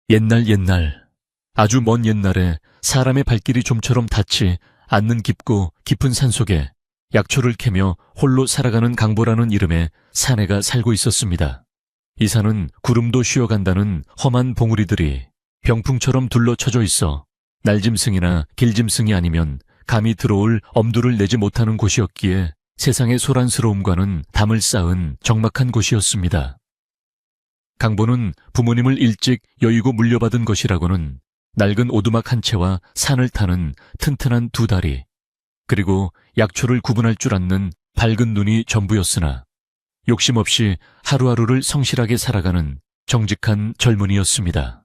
옛날, 아주 먼 옛날에 사람의 발길이 좀처럼 닿지 않는 깊고 깊은 산속에 약초를 캐며 홀로 살아가는 강보라는 이름의 사내가 살고 있었습니다. 이 산은 구름도 쉬어간다는 험한 봉우리들이 병풍처럼 둘러쳐져 있어 날짐승이나 길짐승이 아니면 감히 들어올 엄두를 내지 못하는 곳이었기에 세상의 소란스러움과는 담을 쌓은 적막한 곳이었습니다. 강보는 부모님을 일찍 여의고 물려받은 것이라고는 낡은 오두막 한 채와 산을 타는 튼튼한 두 다리, 그리고 약초를 구분할 줄 아는 밝은 눈이 전부였으나 욕심 없이 하루하루를 성실하게 살아가는 정직한 젊은이였습니다.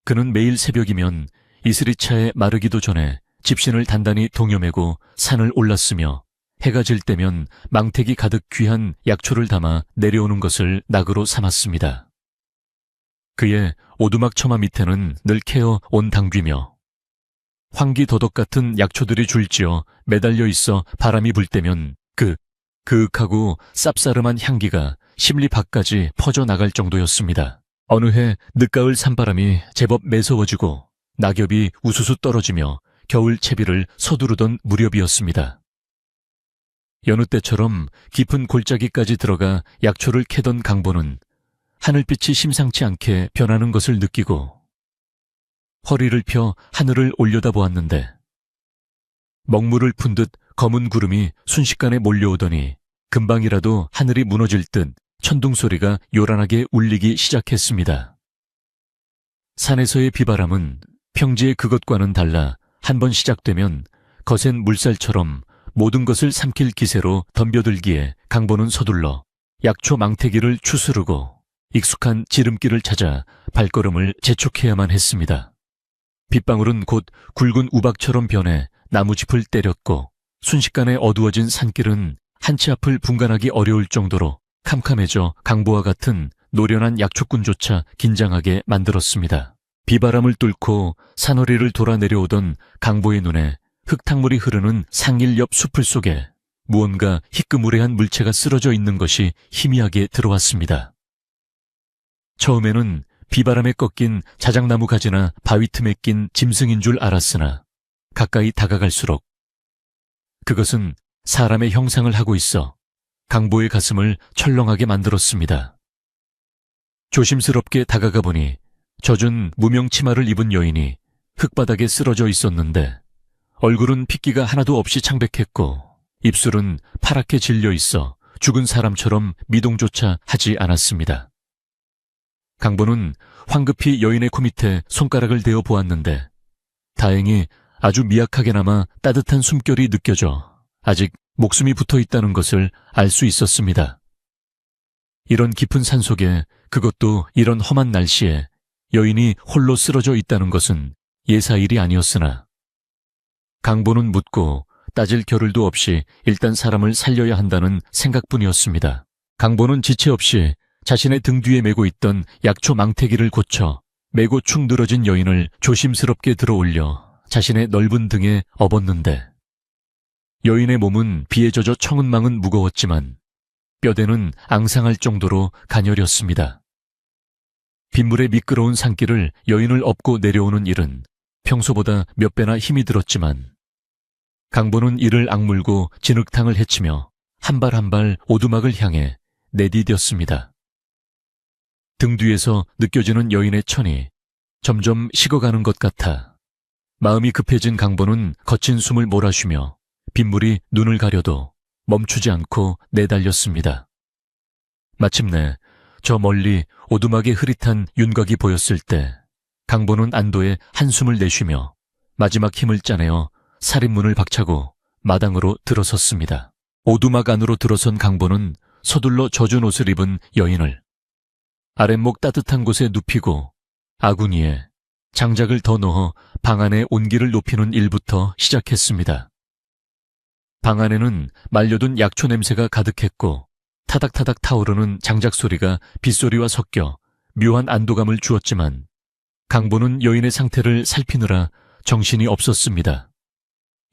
그는 매일 새벽이면 이슬이 차에 마르기도 전에 집신을 단단히 동여매고 산을 올랐으며 해가 질 때면 망태기 가득 귀한 약초를 담아 내려오는 것을 낙으로 삼았습니다. 그의 오두막 처마 밑에는 늘 캐어 온 당귀며 황기도덕 같은 약초들이 줄지어 매달려 있어 바람이 불 때면 그윽하고 쌉싸름한 향기가 심리 밖까지 퍼져나갈 정도였습니다. 어느 해 늦가을 산바람이 제법 매서워지고 낙엽이 우수수 떨어지며 겨울 채비를 서두르던 무렵이었습니다. 여느 때처럼 깊은 골짜기까지 들어가 약초를 캐던 강보는 하늘빛이 심상치 않게 변하는 것을 느끼고 허리를 펴 하늘을 올려다보았는데 먹물을 푼 듯 검은 구름이 순식간에 몰려오더니 금방이라도 하늘이 무너질 듯 천둥 소리가 요란하게 울리기 시작했습니다. 산에서의 비바람은 평지의 그것과는 달라 한번 시작되면 거센 물살처럼 모든 것을 삼킬 기세로 덤벼들기에 강보는 서둘러 약초 망태기를 추스르고 익숙한 지름길을 찾아 발걸음을 재촉해야만 했습니다. 빗방울은 곧 굵은 우박처럼 변해 나무짚을 때렸고 순식간에 어두워진 산길은 한 치 앞을 분간하기 어려울 정도로 캄캄해져 강보와 같은 노련한 약초꾼조차 긴장하게 만들었습니다. 비바람을 뚫고 산허리를 돌아 내려오던 강보의 눈에 흙탕물이 흐르는 상일 옆 수풀 속에 무언가 희끄무레한 물체가 쓰러져 있는 것이 희미하게 들어왔습니다. 처음에는 비바람에 꺾인 자작나무 가지나 바위 틈에 낀 짐승인 줄 알았으나 가까이 다가갈수록 그것은 사람의 형상을 하고 있어 강보의 가슴을 철렁하게 만들었습니다. 조심스럽게 다가가 보니 젖은 무명 치마를 입은 여인이 흙바닥에 쓰러져 있었는데 얼굴은 핏기가 하나도 없이 창백했고 입술은 파랗게 질려 있어 죽은 사람처럼 미동조차 하지 않았습니다. 강보는 황급히 여인의 코밑에 손가락을 대어 보았는데 다행히 아주 미약하게나마 따뜻한 숨결이 느껴져 아직 목숨이 붙어 있다는 것을 알 수 있었습니다. 이런 깊은 산속에 그것도 이런 험한 날씨에 여인이 홀로 쓰러져 있다는 것은 예사일이 아니었으나 강보는 묻고 따질 겨를도 없이 일단 사람을 살려야 한다는 생각뿐이었습니다. 강보는 지체 없이 자신의 등 뒤에 메고 있던 약초 망태기를 고쳐 메고 축 늘어진 여인을 조심스럽게 들어올려 자신의 넓은 등에 업었는데 여인의 몸은 비에 젖어 청은망은 무거웠지만 뼈대는 앙상할 정도로 가녀렸습니다. 빗물의 미끄러운 산길을 여인을 업고 내려오는 일은 평소보다 몇 배나 힘이 들었지만 강보는 이를 악물고 진흙탕을 헤치며 한 발 한 발 오두막을 향해 내디뎠습니다. 등 뒤에서 느껴지는 여인의 천이 점점 식어가는 것 같아 마음이 급해진 강보는 거친 숨을 몰아쉬며 빗물이 눈을 가려도 멈추지 않고 내달렸습니다. 마침내 저 멀리 오두막의 흐릿한 윤곽이 보였을 때 강보는 안도의 한숨을 내쉬며 마지막 힘을 짜내어 살인문을 박차고 마당으로 들어섰습니다. 오두막 안으로 들어선 강보는 서둘러 젖은 옷을 입은 여인을 아랫목 따뜻한 곳에 눕히고 아궁이에 장작을 더 넣어 방 안의 온기를 높이는 일부터 시작했습니다. 방 안에는 말려둔 약초 냄새가 가득했고 타닥타닥 타오르는 장작 소리가 빗소리와 섞여 묘한 안도감을 주었지만 강보는 여인의 상태를 살피느라 정신이 없었습니다.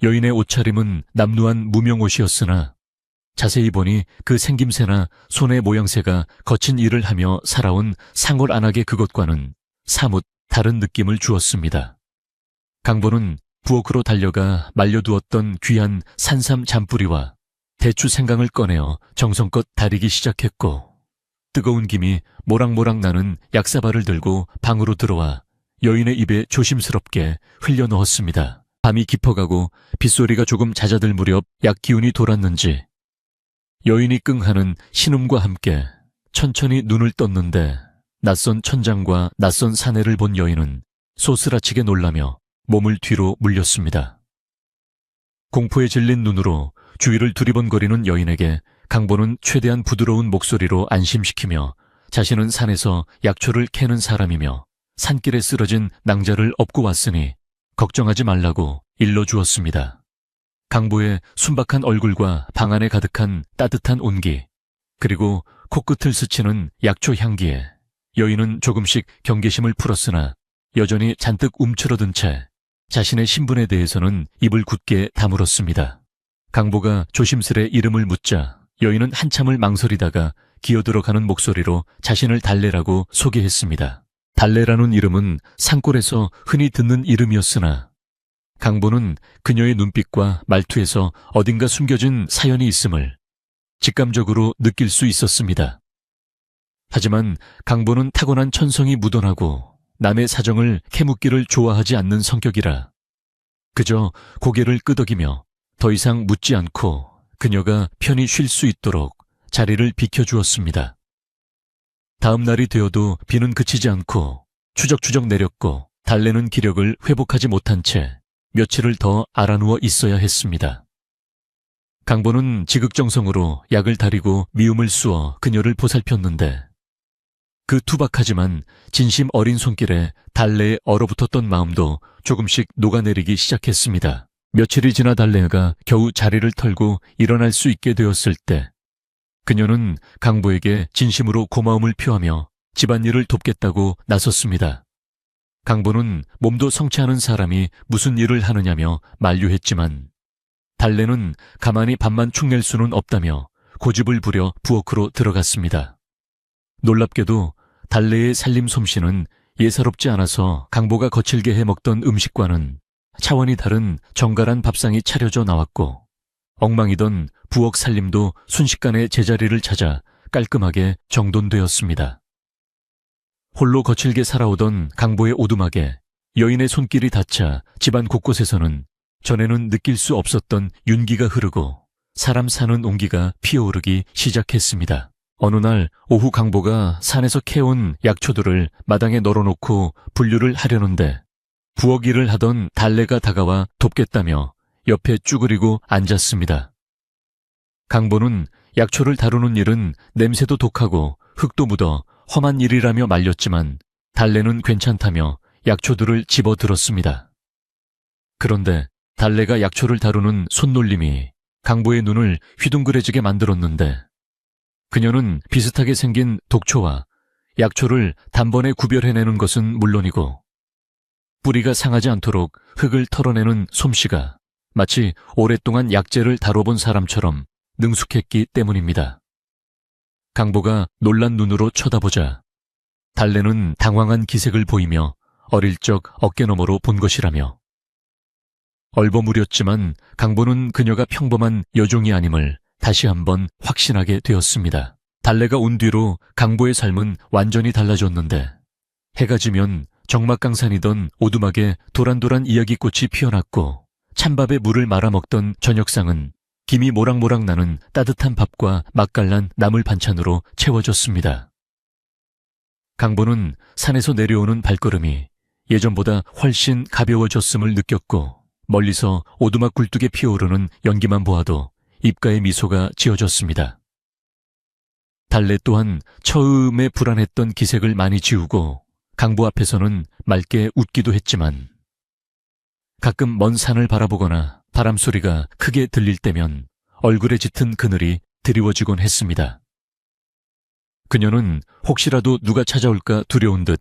여인의 옷차림은 남루한 무명옷이었으나 자세히 보니 그 생김새나 손의 모양새가 거친 일을 하며 살아온 상골 안악의 그것과는 사뭇 다른 느낌을 주었습니다. 강보는 부엌으로 달려가 말려두었던 귀한 산삼 잔뿌리와 대추 생강을 꺼내어 정성껏 다리기 시작했고, 뜨거운 김이 모락모락 나는 약사발을 들고 방으로 들어와 여인의 입에 조심스럽게 흘려 넣었습니다. 밤이 깊어가고 빗소리가 조금 잦아들 무렵 약 기운이 돌았는지 여인이 끙하는 신음과 함께 천천히 눈을 떴는데, 낯선 천장과 낯선 사내를 본 여인은 소스라치게 놀라며 몸을 뒤로 물렸습니다. 공포에 질린 눈으로 주위를 두리번거리는 여인에게 강보는 최대한 부드러운 목소리로 안심시키며, 자신은 산에서 약초를 캐는 사람이며 산길에 쓰러진 낭자를 업고 왔으니 걱정하지 말라고 일러주었습니다. 강보의 순박한 얼굴과 방 안에 가득한 따뜻한 온기, 그리고 코끝을 스치는 약초 향기에 여인은 조금씩 경계심을 풀었으나 여전히 잔뜩 움츠러든 채 자신의 신분에 대해서는 입을 굳게 다물었습니다. 강보가 조심스레 이름을 묻자 여인은 한참을 망설이다가 기어들어가는 목소리로 자신을 달래라고 소개했습니다. 달래라는 이름은 산골에서 흔히 듣는 이름이었으나 강보는 그녀의 눈빛과 말투에서 어딘가 숨겨진 사연이 있음을 직감적으로 느낄 수 있었습니다. 하지만 강보는 타고난 천성이 무던하고 남의 사정을 캐묻기를 좋아하지 않는 성격이라 그저 고개를 끄덕이며 더 이상 묻지 않고 그녀가 편히 쉴 수 있도록 자리를 비켜주었습니다. 다음 날이 되어도 비는 그치지 않고 추적추적 내렸고 달래는 기력을 회복하지 못한 채 며칠을 더 알아누워 있어야 했습니다. 강보는 지극정성으로 약을 다리고 미움을 쑤어 그녀를 보살폈는데, 그 투박하지만 진심 어린 손길에 달래에 얼어붙었던 마음도 조금씩 녹아내리기 시작했습니다. 며칠이 지나 달래가 겨우 자리를 털고 일어날 수 있게 되었을 때 그녀는 강보에게 진심으로 고마움을 표하며 집안일을 돕겠다고 나섰습니다. 강보는 몸도 성치 않은 사람이 무슨 일을 하느냐며 만류했지만 달래는 가만히 밥만 축낼 수는 없다며 고집을 부려 부엌으로 들어갔습니다. 놀랍게도 달래의 살림 솜씨는 예사롭지 않아서 강보가 거칠게 해먹던 음식과는 차원이 다른 정갈한 밥상이 차려져 나왔고, 엉망이던 부엌 살림도 순식간에 제자리를 찾아 깔끔하게 정돈되었습니다. 홀로 거칠게 살아오던 강보의 오두막에 여인의 손길이 닿자 집안 곳곳에서는 전에는 느낄 수 없었던 윤기가 흐르고 사람 사는 온기가 피어오르기 시작했습니다. 어느 날 오후 강보가 산에서 캐온 약초들을 마당에 널어놓고 분류를 하려는데 부엌 일을 하던 달래가 다가와 돕겠다며 옆에 쭈그리고 앉았습니다. 강보는 약초를 다루는 일은 냄새도 독하고 흙도 묻어 험한 일이라며 말렸지만 달래는 괜찮다며 약초들을 집어들었습니다. 그런데 달래가 약초를 다루는 손놀림이 강보의 눈을 휘둥그레지게 만들었는데, 그녀는 비슷하게 생긴 독초와 약초를 단번에 구별해내는 것은 물론이고 뿌리가 상하지 않도록 흙을 털어내는 솜씨가 마치 오랫동안 약재를 다뤄본 사람처럼 능숙했기 때문입니다. 강보가 놀란 눈으로 쳐다보자 달래는 당황한 기색을 보이며 어릴 적 어깨너머로 본 것이라며, 얼버무렸지만 강보는 그녀가 평범한 여종이 아님을 다시 한번 확신하게 되었습니다. 달래가 온 뒤로 강보의 삶은 완전히 달라졌는데, 해가 지면 적막강산이던 오두막에 도란도란 이야기꽃이 피어났고 찬밥에 물을 말아먹던 저녁상은 김이 모락모락 나는 따뜻한 밥과 맛깔난 나물 반찬으로 채워졌습니다. 강보는 산에서 내려오는 발걸음이 예전보다 훨씬 가벼워졌음을 느꼈고, 멀리서 오두막 굴뚝에 피어오르는 연기만 보아도 입가에 미소가 지어졌습니다. 달래 또한 처음에 불안했던 기색을 많이 지우고 강보 앞에서는 맑게 웃기도 했지만, 가끔 먼 산을 바라보거나 바람소리가 크게 들릴 때면 얼굴에 짙은 그늘이 드리워지곤 했습니다. 그녀는 혹시라도 누가 찾아올까 두려운 듯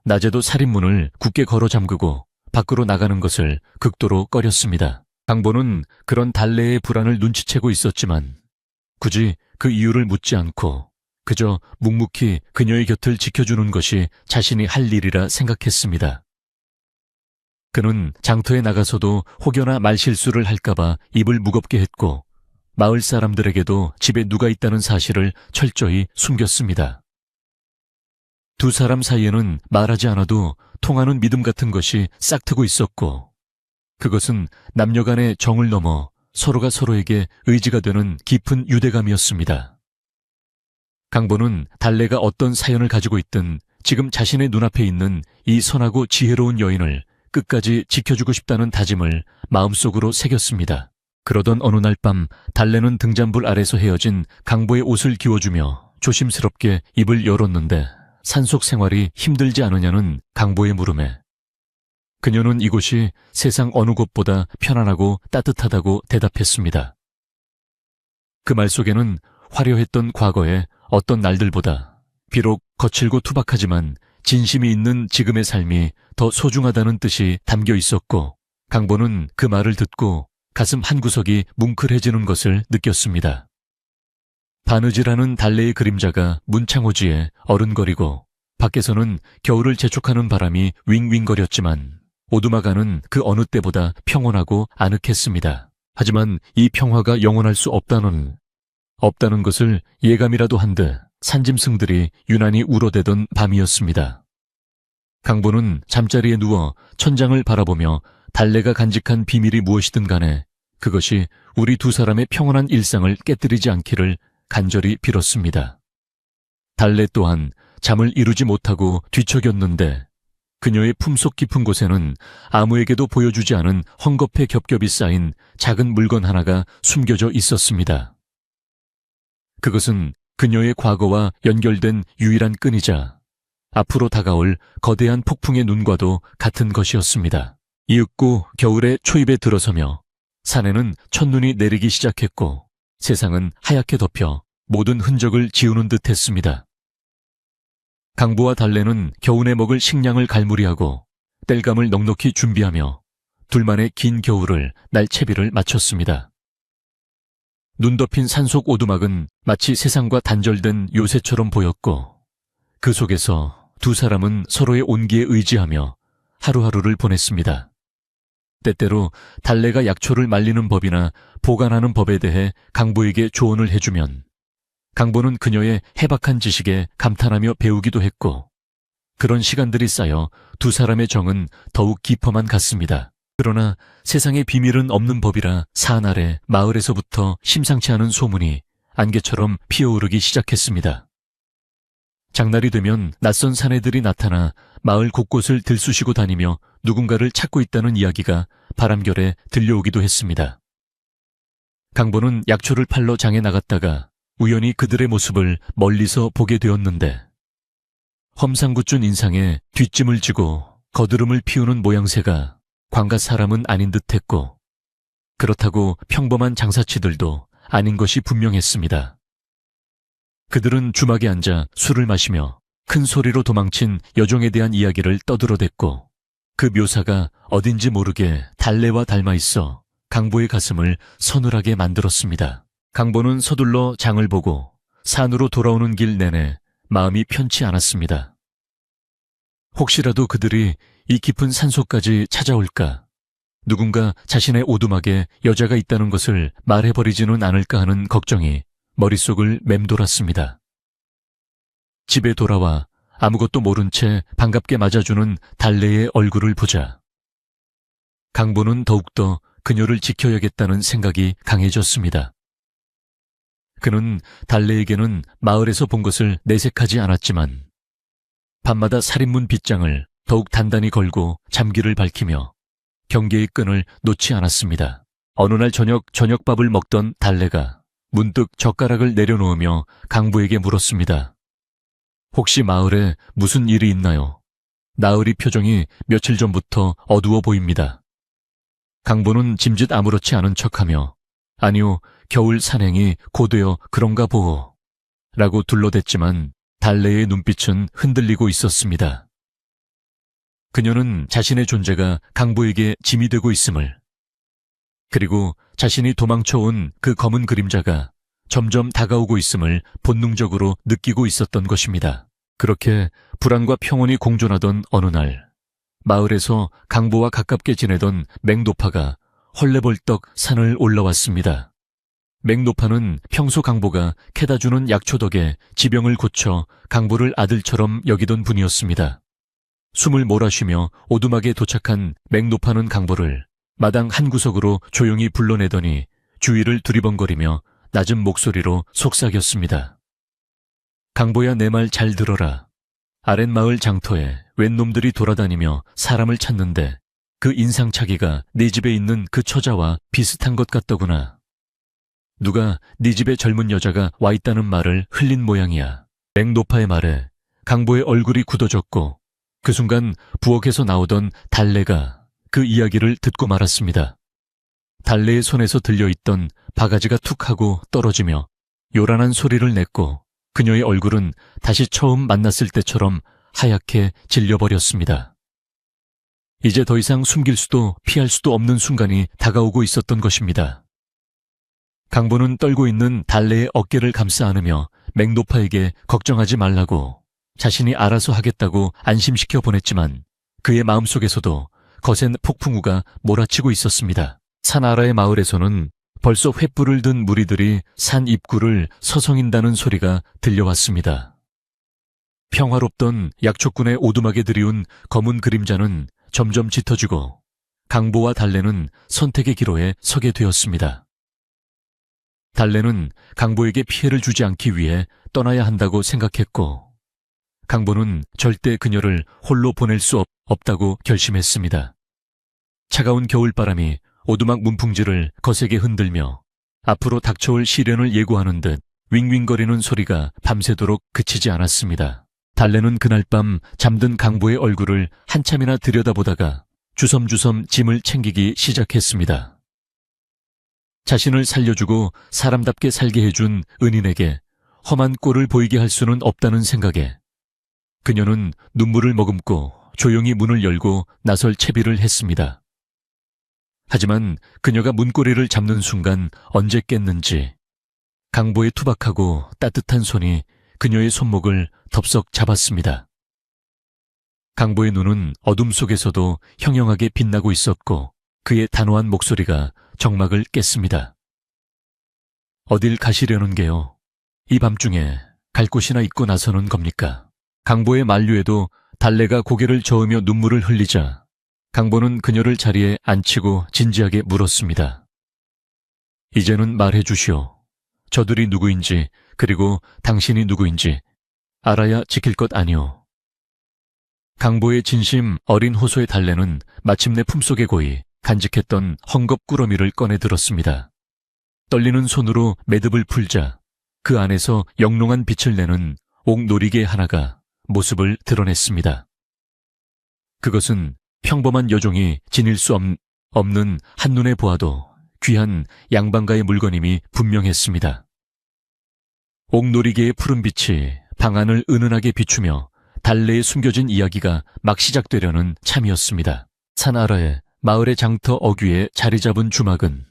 낮에도 살인문을 굳게 걸어 잠그고 밖으로 나가는 것을 극도로 꺼렸습니다. 강보는 그런 달래의 불안을 눈치채고 있었지만 굳이 그 이유를 묻지 않고 그저 묵묵히 그녀의 곁을 지켜주는 것이 자신이 할 일이라 생각했습니다. 그는 장터에 나가서도 혹여나 말실수를 할까봐 입을 무겁게 했고 마을 사람들에게도 집에 누가 있다는 사실을 철저히 숨겼습니다. 두 사람 사이에는 말하지 않아도 통하는 믿음 같은 것이 싹트고 있었고 그것은 남녀 간의 정을 넘어 서로가 서로에게 의지가 되는 깊은 유대감이었습니다. 강보는 달래가 어떤 사연을 가지고 있든 지금 자신의 눈앞에 있는 이 선하고 지혜로운 여인을 끝까지 지켜주고 싶다는 다짐을 마음속으로 새겼습니다. 그러던 어느 날 밤 달래는 등잔불 아래서 헤어진 강보의 옷을 기워주며 조심스럽게 입을 열었는데 산속 생활이 힘들지 않으냐는 강보의 물음에 그녀는 이곳이 세상 어느 곳보다 편안하고 따뜻하다고 대답했습니다. 그 말 속에는 화려했던 과거의 어떤 날들보다 비록 거칠고 투박하지만 진심이 있는 지금의 삶이 더 소중하다는 뜻이 담겨 있었고 강보는 그 말을 듣고 가슴 한구석이 뭉클해지는 것을 느꼈습니다. 바느질하는 달래의 그림자가 문창호지에 어른거리고 밖에서는 겨울을 재촉하는 바람이 윙윙거렸지만 오두막안은 그 어느 때보다 평온하고 아늑했습니다. 하지만 이 평화가 영원할 수 없다는 것을 예감이라도 한 듯 산짐승들이 유난히 울어대던 밤이었습니다. 강보는 잠자리에 누워 천장을 바라보며 달래가 간직한 비밀이 무엇이든 간에 그것이 우리 두 사람의 평온한 일상을 깨뜨리지 않기를 간절히 빌었습니다. 달래 또한 잠을 이루지 못하고 뒤척였는데 그녀의 품속 깊은 곳에는 아무에게도 보여주지 않은 헝겊에 겹겹이 쌓인 작은 물건 하나가 숨겨져 있었습니다. 그것은 그녀의 과거와 연결된 유일한 끈이자 앞으로 다가올 거대한 폭풍의 눈과도 같은 것이었습니다. 이윽고 겨울의 초입에 들어서며 산에는 첫눈이 내리기 시작했고 세상은 하얗게 덮여 모든 흔적을 지우는 듯 했습니다. 강보와 달래는 겨우내 먹을 식량을 갈무리하고 땔감을 넉넉히 준비하며 둘만의 긴 겨울을 날채비를 마쳤습니다. 눈 덮인 산속 오두막은 마치 세상과 단절된 요새처럼 보였고 그 속에서 두 사람은 서로의 온기에 의지하며 하루하루를 보냈습니다. 때때로 달래가 약초를 말리는 법이나 보관하는 법에 대해 강보에게 조언을 해주면 강보는 그녀의 해박한 지식에 감탄하며 배우기도 했고 그런 시간들이 쌓여 두 사람의 정은 더욱 깊어만 갔습니다. 그러나 세상에 비밀은 없는 법이라 사한 아래 마을에서부터 심상치 않은 소문이 안개처럼 피어오르기 시작했습니다. 장날이 되면 낯선 사내들이 나타나 마을 곳곳을 들쑤시고 다니며 누군가를 찾고 있다는 이야기가 바람결에 들려오기도 했습니다. 강보는 약초를 팔러 장에 나갔다가 우연히 그들의 모습을 멀리서 보게 되었는데 험상궂은 인상에 뒷짐을 지고 거드름을 피우는 모양새가 관가 사람은 아닌 듯했고 그렇다고 평범한 장사치들도 아닌 것이 분명했습니다. 그들은 주막에 앉아 술을 마시며 큰 소리로 도망친 여종에 대한 이야기를 떠들어댔고 그 묘사가 어딘지 모르게 달래와 닮아 있어 강보의 가슴을 서늘하게 만들었습니다. 강보는 서둘러 장을 보고 산으로 돌아오는 길 내내 마음이 편치 않았습니다. 혹시라도 그들이 이 깊은 산속까지 찾아올까, 누군가 자신의 오두막에 여자가 있다는 것을 말해버리지는 않을까 하는 걱정이 머릿속을 맴돌았습니다. 집에 돌아와 아무것도 모른 채 반갑게 맞아주는 달래의 얼굴을 보자 강보는 더욱더 그녀를 지켜야겠다는 생각이 강해졌습니다. 그는 달래에게는 마을에서 본 것을 내색하지 않았지만 밤마다 살인문 빗장을 더욱 단단히 걸고 잠기를 밝히며 경계의 끈을 놓지 않았습니다. 어느 날 저녁밥을 먹던 달래가 문득 젓가락을 내려놓으며 강보에게 물었습니다. 혹시 마을에 무슨 일이 있나요? 나으리 표정이 며칠 전부터 어두워 보입니다. 강보는 짐짓 아무렇지 않은 척하며 아니요, 겨울 산행이 고되어 그런가 보오 라고 둘러댔지만 달래의 눈빛은 흔들리고 있었습니다. 그녀는 자신의 존재가 강보에게 짐이 되고 있음을, 그리고 자신이 도망쳐온 그 검은 그림자가 점점 다가오고 있음을 본능적으로 느끼고 있었던 것입니다. 그렇게 불안과 평온이 공존하던 어느 날, 마을에서 강보와 가깝게 지내던 맹노파가 헐레벌떡 산을 올라왔습니다. 맹노파는 평소 강보가 캐다 주는 약초 덕에 지병을 고쳐 강보를 아들처럼 여기던 분이었습니다. 숨을 몰아쉬며 오두막에 도착한 맹노파는 강보를 마당 한 구석으로 조용히 불러내더니 주위를 두리번거리며 낮은 목소리로 속삭였습니다. 강보야, 내 말 잘 들어라. 아랫마을 장터에 웬 놈들이 돌아다니며 사람을 찾는데 그 인상착의가 네 집에 있는 그 처자와 비슷한 것 같더구나. 누가 네 집에 젊은 여자가 와 있다는 말을 흘린 모양이야. 맹노파의 말에 강보의 얼굴이 굳어졌고 그 순간 부엌에서 나오던 달래가 그 이야기를 듣고 말았습니다. 달래의 손에서 들려있던 바가지가 툭 하고 떨어지며 요란한 소리를 냈고 그녀의 얼굴은 다시 처음 만났을 때처럼 하얗게 질려버렸습니다. 이제 더 이상 숨길 수도 피할 수도 없는 순간이 다가오고 있었던 것입니다. 강보는 떨고 있는 달래의 어깨를 감싸 안으며 맹노파에게 걱정하지 말라고 자신이 알아서 하겠다고 안심시켜 보냈지만 그의 마음속에서도 거센 폭풍우가 몰아치고 있었습니다. 산 아래의 마을에서는 벌써 횃불을 든 무리들이 산 입구를 서성인다는 소리가 들려왔습니다. 평화롭던 약초꾼의 오두막에 들이운 검은 그림자는 점점 짙어지고 강보와 달래는 선택의 기로에 서게 되었습니다. 달래는 강보에게 피해를 주지 않기 위해 떠나야 한다고 생각했고 강보는 절대 그녀를 홀로 보낼 수 없다고 결심했습니다. 차가운 겨울바람이 오두막 문풍지를 거세게 흔들며 앞으로 닥쳐올 시련을 예고하는 듯 윙윙거리는 소리가 밤새도록 그치지 않았습니다. 달래는 그날 밤 잠든 강보의 얼굴을 한참이나 들여다보다가 주섬주섬 짐을 챙기기 시작했습니다. 자신을 살려주고 사람답게 살게 해준 은인에게 험한 꼴을 보이게 할 수는 없다는 생각에 그녀는 눈물을 머금고 조용히 문을 열고 나설 채비를 했습니다. 하지만 그녀가 문고리를 잡는 순간 언제 깼는지 강보의 투박하고 따뜻한 손이 그녀의 손목을 덥석 잡았습니다. 강보의 눈은 어둠 속에서도 형형하게 빛나고 있었고 그의 단호한 목소리가 정막을 깼습니다. 어딜 가시려는 게요? 이 밤중에 갈 곳이나 있고 나서는 겁니까? 강보의 만류에도 달래가 고개를 저으며 눈물을 흘리자 강보는 그녀를 자리에 앉히고 진지하게 물었습니다. 이제는 말해 주시오. 저들이 누구인지 그리고 당신이 누구인지 알아야 지킬 것 아니오. 강보의 진심 어린 호소의 달래는 마침내 품속에 고이 간직했던 헝겊꾸러미를 꺼내 들었습니다. 떨리는 손으로 매듭을 풀자 그 안에서 영롱한 빛을 내는 옥놀이개 하나가 모습을 드러냈습니다. 그것은 평범한 여종이 지닐 수 없는 한눈에 보아도 귀한 양반가의 물건임이 분명했습니다. 옥놀이개의 푸른 빛이 방안을 은은하게 비추며 달래에 숨겨진 이야기가 막 시작되려는 참이었습니다. 산 아래에 마을의 장터 어귀에 자리 잡은 주막은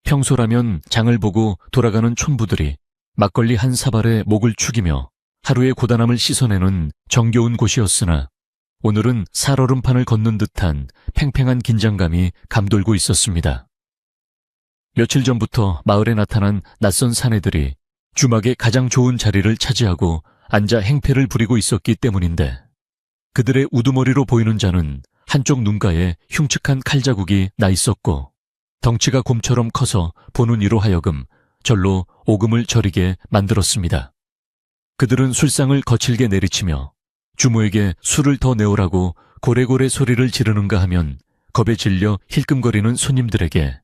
평소라면 장을 보고 돌아가는 촌부들이 막걸리 한 사발에 목을 축이며 하루의 고단함을 씻어내는 정겨운 곳이었으나 오늘은 살얼음판을 걷는 듯한 팽팽한 긴장감이 감돌고 있었습니다. 며칠 전부터 마을에 나타난 낯선 사내들이 주막의 가장 좋은 자리를 차지하고 앉아 행패를 부리고 있었기 때문인데 그들의 우두머리로 보이는 자는 한쪽 눈가에 흉측한 칼자국이 나 있었고 덩치가 곰처럼 커서 보는 이로 하여금 절로 오금을 저리게 만들었습니다. 그들은 술상을 거칠게 내리치며 주모에게 술을 더 내오라고 고래고래 소리를 지르는가 하면 겁에 질려 힐끔거리는 손님들에게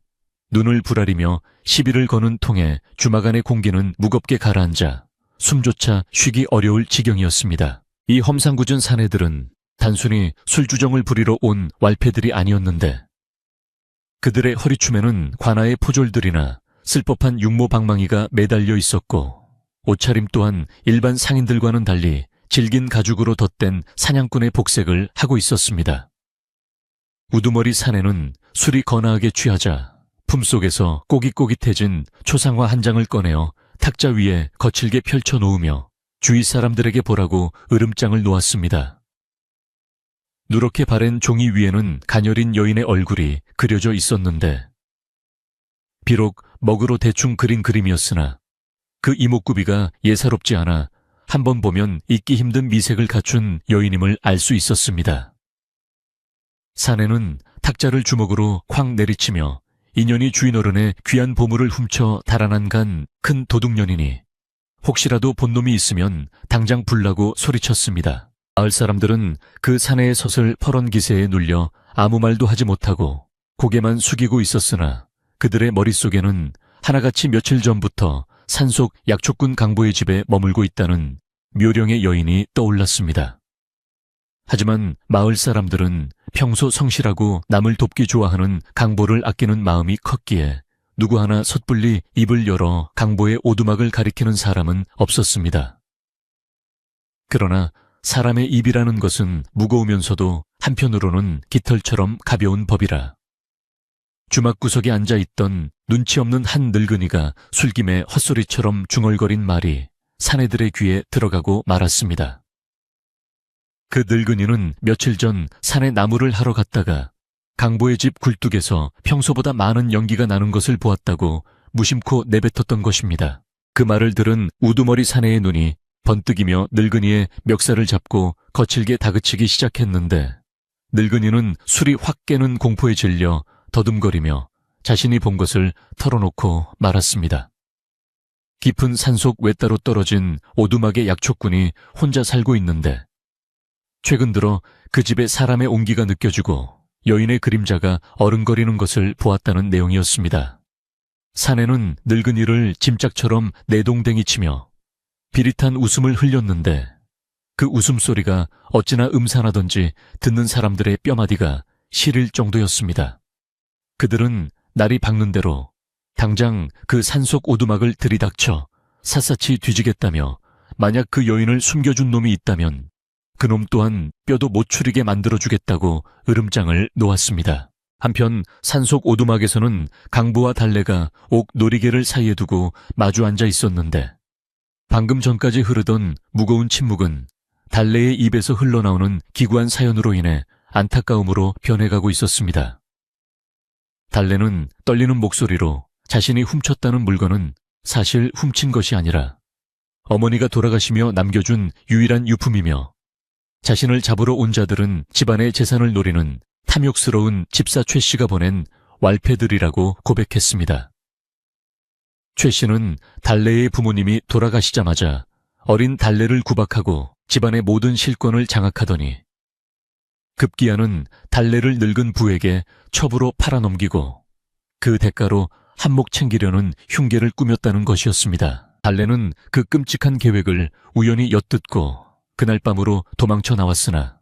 눈을 부라리며 시비를 거는 통에 주막 안의 공기는 무겁게 가라앉아 숨조차 쉬기 어려울 지경이었습니다. 이 험상궂은 사내들은 단순히 술주정을 부리러 온 왈패들이 아니었는데 그들의 허리춤에는 관아의 포졸들이나 쓸법한 육모방망이가 매달려 있었고 옷차림 또한 일반 상인들과는 달리 질긴 가죽으로 덧댄 사냥꾼의 복색을 하고 있었습니다. 우두머리 사내는 술이 거나하게 취하자 품속에서 꼬깃꼬깃해진 초상화 한 장을 꺼내어 탁자 위에 거칠게 펼쳐 놓으며 주위 사람들에게 보라고 으름장을 놓았습니다. 누렇게 바랜 종이 위에는 가녀린 여인의 얼굴이 그려져 있었는데 비록 먹으로 대충 그린 그림이었으나 그 이목구비가 예사롭지 않아 한 번 보면 잊기 힘든 미색을 갖춘 여인임을 알 수 있었습니다. 사내는 탁자를 주먹으로 쾅 내리치며 인연이 주인 어른의 귀한 보물을 훔쳐 달아난 간 큰 도둑년이니 혹시라도 본 놈이 있으면 당장 불라고 소리쳤습니다. 마을 사람들은 그 사내의 섰을 퍼런 기세에 눌려 아무 말도 하지 못하고 고개만 숙이고 있었으나 그들의 머릿속에는 하나같이 며칠 전부터 산속 약초꾼 강보의 집에 머물고 있다는 묘령의 여인이 떠올랐습니다. 하지만 마을 사람들은 평소 성실하고 남을 돕기 좋아하는 강보를 아끼는 마음이 컸기에 누구 하나 섣불리 입을 열어 강보의 오두막을 가리키는 사람은 없었습니다. 그러나 사람의 입이라는 것은 무거우면서도 한편으로는 깃털처럼 가벼운 법이라 주막구석에 앉아있던 눈치 없는 한 늙은이가 술김에 헛소리처럼 중얼거린 말이 사내들의 귀에 들어가고 말았습니다. 그 늙은이는 며칠 전 산에 나무를 하러 갔다가 강보의 집 굴뚝에서 평소보다 많은 연기가 나는 것을 보았다고 무심코 내뱉었던 것입니다. 그 말을 들은 우두머리 사내의 눈이 번뜩이며 늙은이의 멱살을 잡고 거칠게 다그치기 시작했는데 늙은이는 술이 확 깨는 공포에 질려 더듬거리며 자신이 본 것을 털어놓고 말았습니다. 깊은 산속 외따로 떨어진 오두막의 약초꾼이 혼자 살고 있는데 최근 들어 그 집에 사람의 온기가 느껴지고 여인의 그림자가 어른거리는 것을 보았다는 내용이었습니다. 사내는 늙은이를 짐짝처럼 내동댕이 치며 비릿한 웃음을 흘렸는데 그 웃음소리가 어찌나 음산하던지 듣는 사람들의 뼈마디가 시릴 정도였습니다. 그들은 날이 밝는 대로 당장 그 산속 오두막을 들이닥쳐 샅샅이 뒤지겠다며 만약 그 여인을 숨겨준 놈이 있다면 그놈 또한 뼈도 못 추리게 만들어주겠다고 으름장을 놓았습니다. 한편 산속 오두막에서는 강보와 달래가 옥 놀이개를 사이에 두고 마주 앉아 있었는데 방금 전까지 흐르던 무거운 침묵은 달래의 입에서 흘러나오는 기구한 사연으로 인해 안타까움으로 변해가고 있었습니다. 달래는 떨리는 목소리로 자신이 훔쳤다는 물건은 사실 훔친 것이 아니라 어머니가 돌아가시며 남겨준 유일한 유품이며 자신을 잡으러 온 자들은 집안의 재산을 노리는 탐욕스러운 집사 최 씨가 보낸 왈패들이라고 고백했습니다. 최 씨는 달래의 부모님이 돌아가시자마자 어린 달래를 구박하고 집안의 모든 실권을 장악하더니 급기야는 달래를 늙은 부에게 첩으로 팔아넘기고 그 대가로 한몫 챙기려는 흉계를 꾸몄다는 것이었습니다. 달래는 그 끔찍한 계획을 우연히 엿듣고 그날 밤으로 도망쳐 나왔으나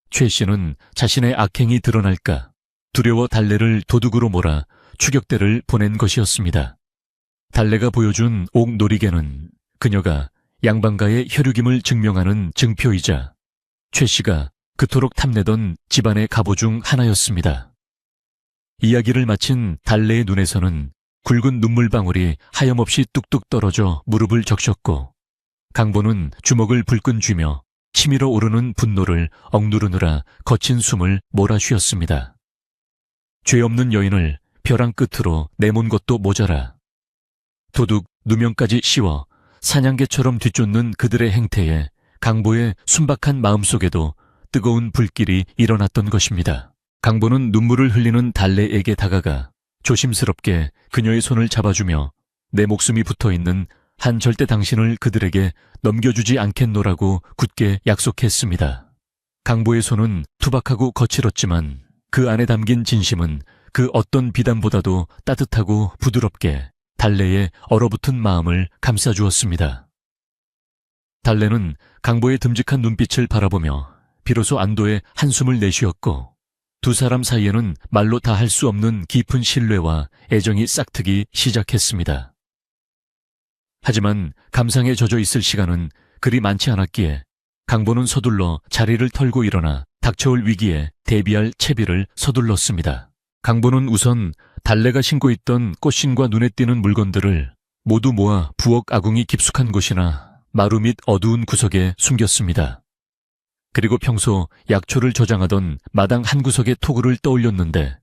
최 씨는 자신의 악행이 드러날까 두려워 달래를 도둑으로 몰아 추격대를 보낸 것이었습니다. 달래가 보여준 옥 놀이개는 그녀가 양반가의 혈육임을 증명하는 증표이자 최 씨가 그토록 탐내던 집안의 갑오 중 하나였습니다. 이야기를 마친 달래의 눈에서는 굵은 눈물방울이 하염없이 뚝뚝 떨어져 무릎을 적셨고 강보는 주먹을 불끈 쥐며 치밀어 오르는 분노를 억누르느라 거친 숨을 몰아쉬었습니다. 죄 없는 여인을 벼랑 끝으로 내몬 것도 모자라 도둑 누명까지 씌워 사냥개처럼 뒤쫓는 그들의 행태에 강보의 순박한 마음속에도 뜨거운 불길이 일어났던 것입니다. 강보는 눈물을 흘리는 달래에게 다가가 조심스럽게 그녀의 손을 잡아주며 내 목숨이 붙어있는 한 절대 당신을 그들에게 넘겨주지 않겠노라고 굳게 약속했습니다. 강보의 손은 투박하고 거칠었지만 그 안에 담긴 진심은 그 어떤 비단보다도 따뜻하고 부드럽게 달래의 얼어붙은 마음을 감싸주었습니다. 달래는 강보의 듬직한 눈빛을 바라보며 비로소 안도의 한숨을 내쉬었고 두 사람 사이에는 말로 다 할 수 없는 깊은 신뢰와 애정이 싹트기 시작했습니다. 하지만 감상에 젖어 있을 시간은 그리 많지 않았기에 강보는 서둘러 자리를 털고 일어나 닥쳐올 위기에 대비할 채비를 서둘렀습니다. 강보는 우선 달래가 신고 있던 꽃신과 눈에 띄는 물건들을 모두 모아 부엌 아궁이 깊숙한 곳이나 마루 밑 어두운 구석에 숨겼습니다. 그리고 평소 약초를 저장하던 마당 한 구석의 토구를 떠올렸는데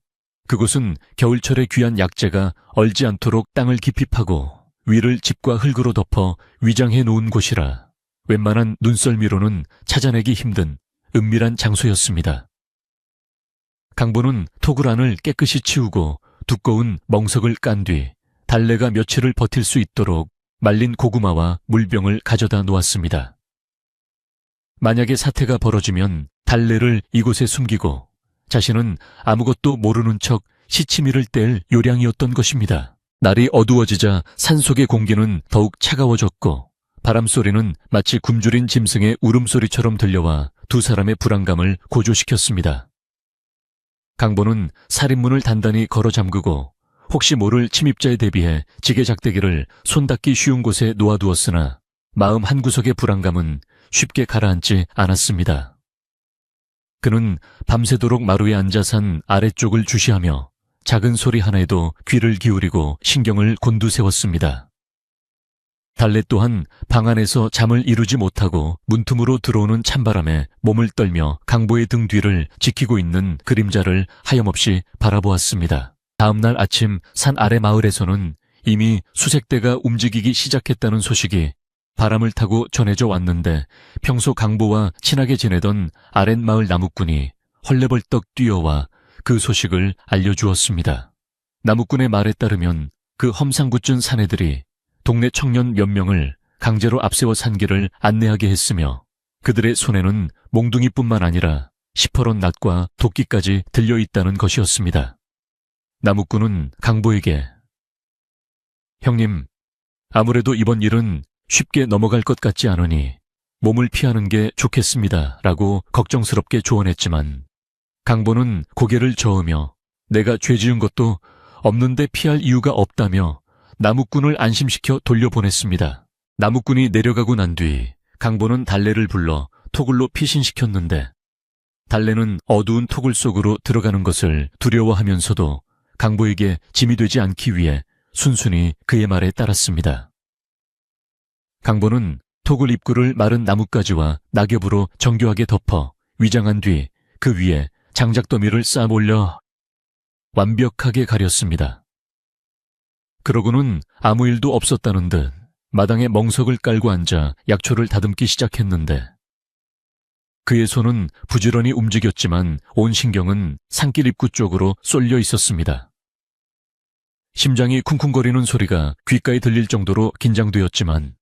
그곳은 겨울철에 귀한 약재가 얼지 않도록 땅을 깊이 파고 위를 집과 흙으로 덮어 위장해 놓은 곳이라 웬만한 눈썰미로는 찾아내기 힘든 은밀한 장소였습니다. 강보는 토굴안을 깨끗이 치우고 두꺼운 멍석을 깐 뒤 달래가 며칠을 버틸 수 있도록 말린 고구마와 물병을 가져다 놓았습니다. 만약에 사태가 벌어지면 달래를 이곳에 숨기고 자신은 아무것도 모르는 척 시치미를 뗄 요량이었던 것입니다. 날이 어두워지자 산속의 공기는 더욱 차가워졌고 바람소리는 마치 굶주린 짐승의 울음소리처럼 들려와 두 사람의 불안감을 고조시켰습니다. 강보는 살인문을 단단히 걸어 잠그고 혹시 모를 침입자에 대비해 지게작대기를 손 닿기 쉬운 곳에 놓아두었으나 마음 한구석의 불안감은 쉽게 가라앉지 않았습니다. 그는 밤새도록 마루에 앉아 산 아래쪽을 주시하며 작은 소리 하나에도 귀를 기울이고 신경을 곤두세웠습니다. 달래 또한 방 안에서 잠을 이루지 못하고 문틈으로 들어오는 찬바람에 몸을 떨며 강보의 등 뒤를 지키고 있는 그림자를 하염없이 바라보았습니다. 다음날 아침 산 아래 마을에서는 이미 수색대가 움직이기 시작했다는 소식이 바람을 타고 전해져 왔는데 평소 강보와 친하게 지내던 아랫마을 나무꾼이 헐레벌떡 뛰어와 그 소식을 알려주었습니다. 나무꾼의 말에 따르면 그 험상궂은 사내들이 동네 청년 몇 명을 강제로 앞세워 산 길을 안내하게 했으며 그들의 손에는 몽둥이뿐만 아니라 시퍼런 낫과 도끼까지 들려있다는 것이었습니다. 나무꾼은 강보에게 형님, 아무래도 이번 일은 쉽게 넘어갈 것 같지 않으니 몸을 피하는 게 좋겠습니다 라고 걱정스럽게 조언했지만 강보는 고개를 저으며 내가 죄 지은 것도 없는데 피할 이유가 없다며 나무꾼을 안심시켜 돌려보냈습니다. 나무꾼이 내려가고 난 뒤 강보는 달래를 불러 토굴로 피신시켰는데 달래는 어두운 토굴 속으로 들어가는 것을 두려워하면서도 강보에게 짐이 되지 않기 위해 순순히 그의 말에 따랐습니다. 강보는 토굴 입구를 마른 나뭇가지와 낙엽으로 정교하게 덮어 위장한 뒤 그 위에 장작더미를 쌓아 올려 완벽하게 가렸습니다. 그러고는 아무 일도 없었다는 듯 마당에 멍석을 깔고 앉아 약초를 다듬기 시작했는데 그의 손은 부지런히 움직였지만 온 신경은 산길 입구 쪽으로 쏠려 있었습니다. 심장이 쿵쿵거리는 소리가 귓가에 들릴 정도로 긴장되었지만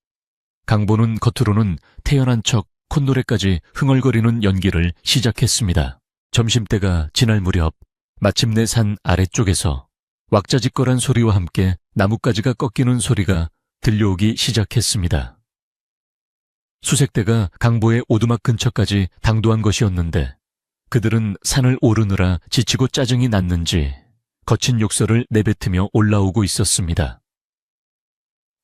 강보는 겉으로는 태연한 척 콧노래까지 흥얼거리는 연기를 시작했습니다. 점심때가 지날 무렵 마침내 산 아래쪽에서 왁자지껄한 소리와 함께 나뭇가지가 꺾이는 소리가 들려오기 시작했습니다. 수색대가 강보의 오두막 근처까지 당도한 것이었는데 그들은 산을 오르느라 지치고 짜증이 났는지 거친 욕설을 내뱉으며 올라오고 있었습니다.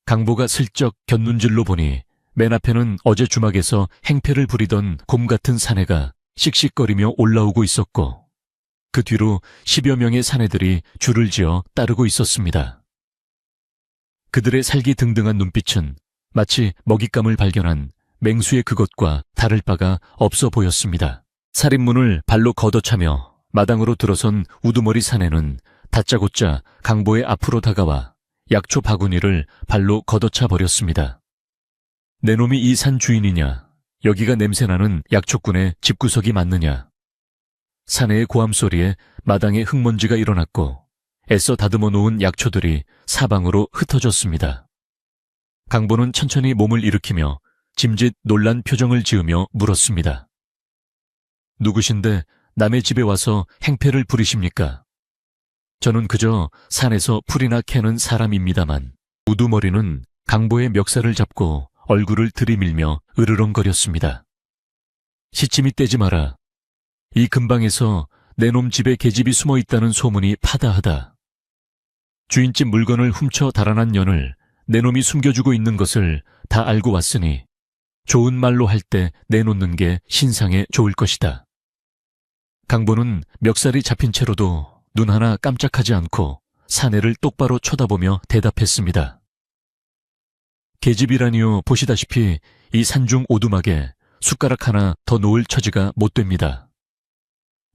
강보가 슬쩍 곁눈질로 보니 맨 앞에는 어제 주막에서 행패를 부리던 곰 같은 사내가 씩씩거리며 올라오고 있었고 그 뒤로 10여 명의 사내들이 줄을 지어 따르고 있었습니다. 그들의 살기등등한 눈빛은 마치 먹잇감을 발견한 맹수의 그것과 다를 바가 없어 보였습니다. 살인문을 발로 걷어차며 마당으로 들어선 우두머리 사내는 다짜고짜 강보의 앞으로 다가와 약초 바구니를 발로 걷어차 버렸습니다. 내 놈이 이 산 주인이냐? 여기가 냄새나는 약초꾼의 집구석이 맞느냐? 사내의 고함 소리에 마당에 흙먼지가 일어났고 애써 다듬어 놓은 약초들이 사방으로 흩어졌습니다. 강보는 천천히 몸을 일으키며 짐짓 놀란 표정을 지으며 물었습니다. 누구신데 남의 집에 와서 행패를 부리십니까? 저는 그저 산에서 풀이나 캐는 사람입니다만. 우두머리는 강보의 멱살을 잡고 얼굴을 들이밀며 으르렁거렸습니다. 시침이 떼지 마라. 이 근방에서 내 놈 집에 계집이 숨어 있다는 소문이 파다하다. 주인집 물건을 훔쳐 달아난 년을 내 놈이 숨겨주고 있는 것을 다 알고 왔으니 좋은 말로 할 때 내놓는 게 신상에 좋을 것이다. 강보는 멱살이 잡힌 채로도 눈 하나 깜짝하지 않고 사내를 똑바로 쳐다보며 대답했습니다. 계집이라니요. 보시다시피 이 산중 오두막에 숟가락 하나 더 놓을 처지가 못 됩니다.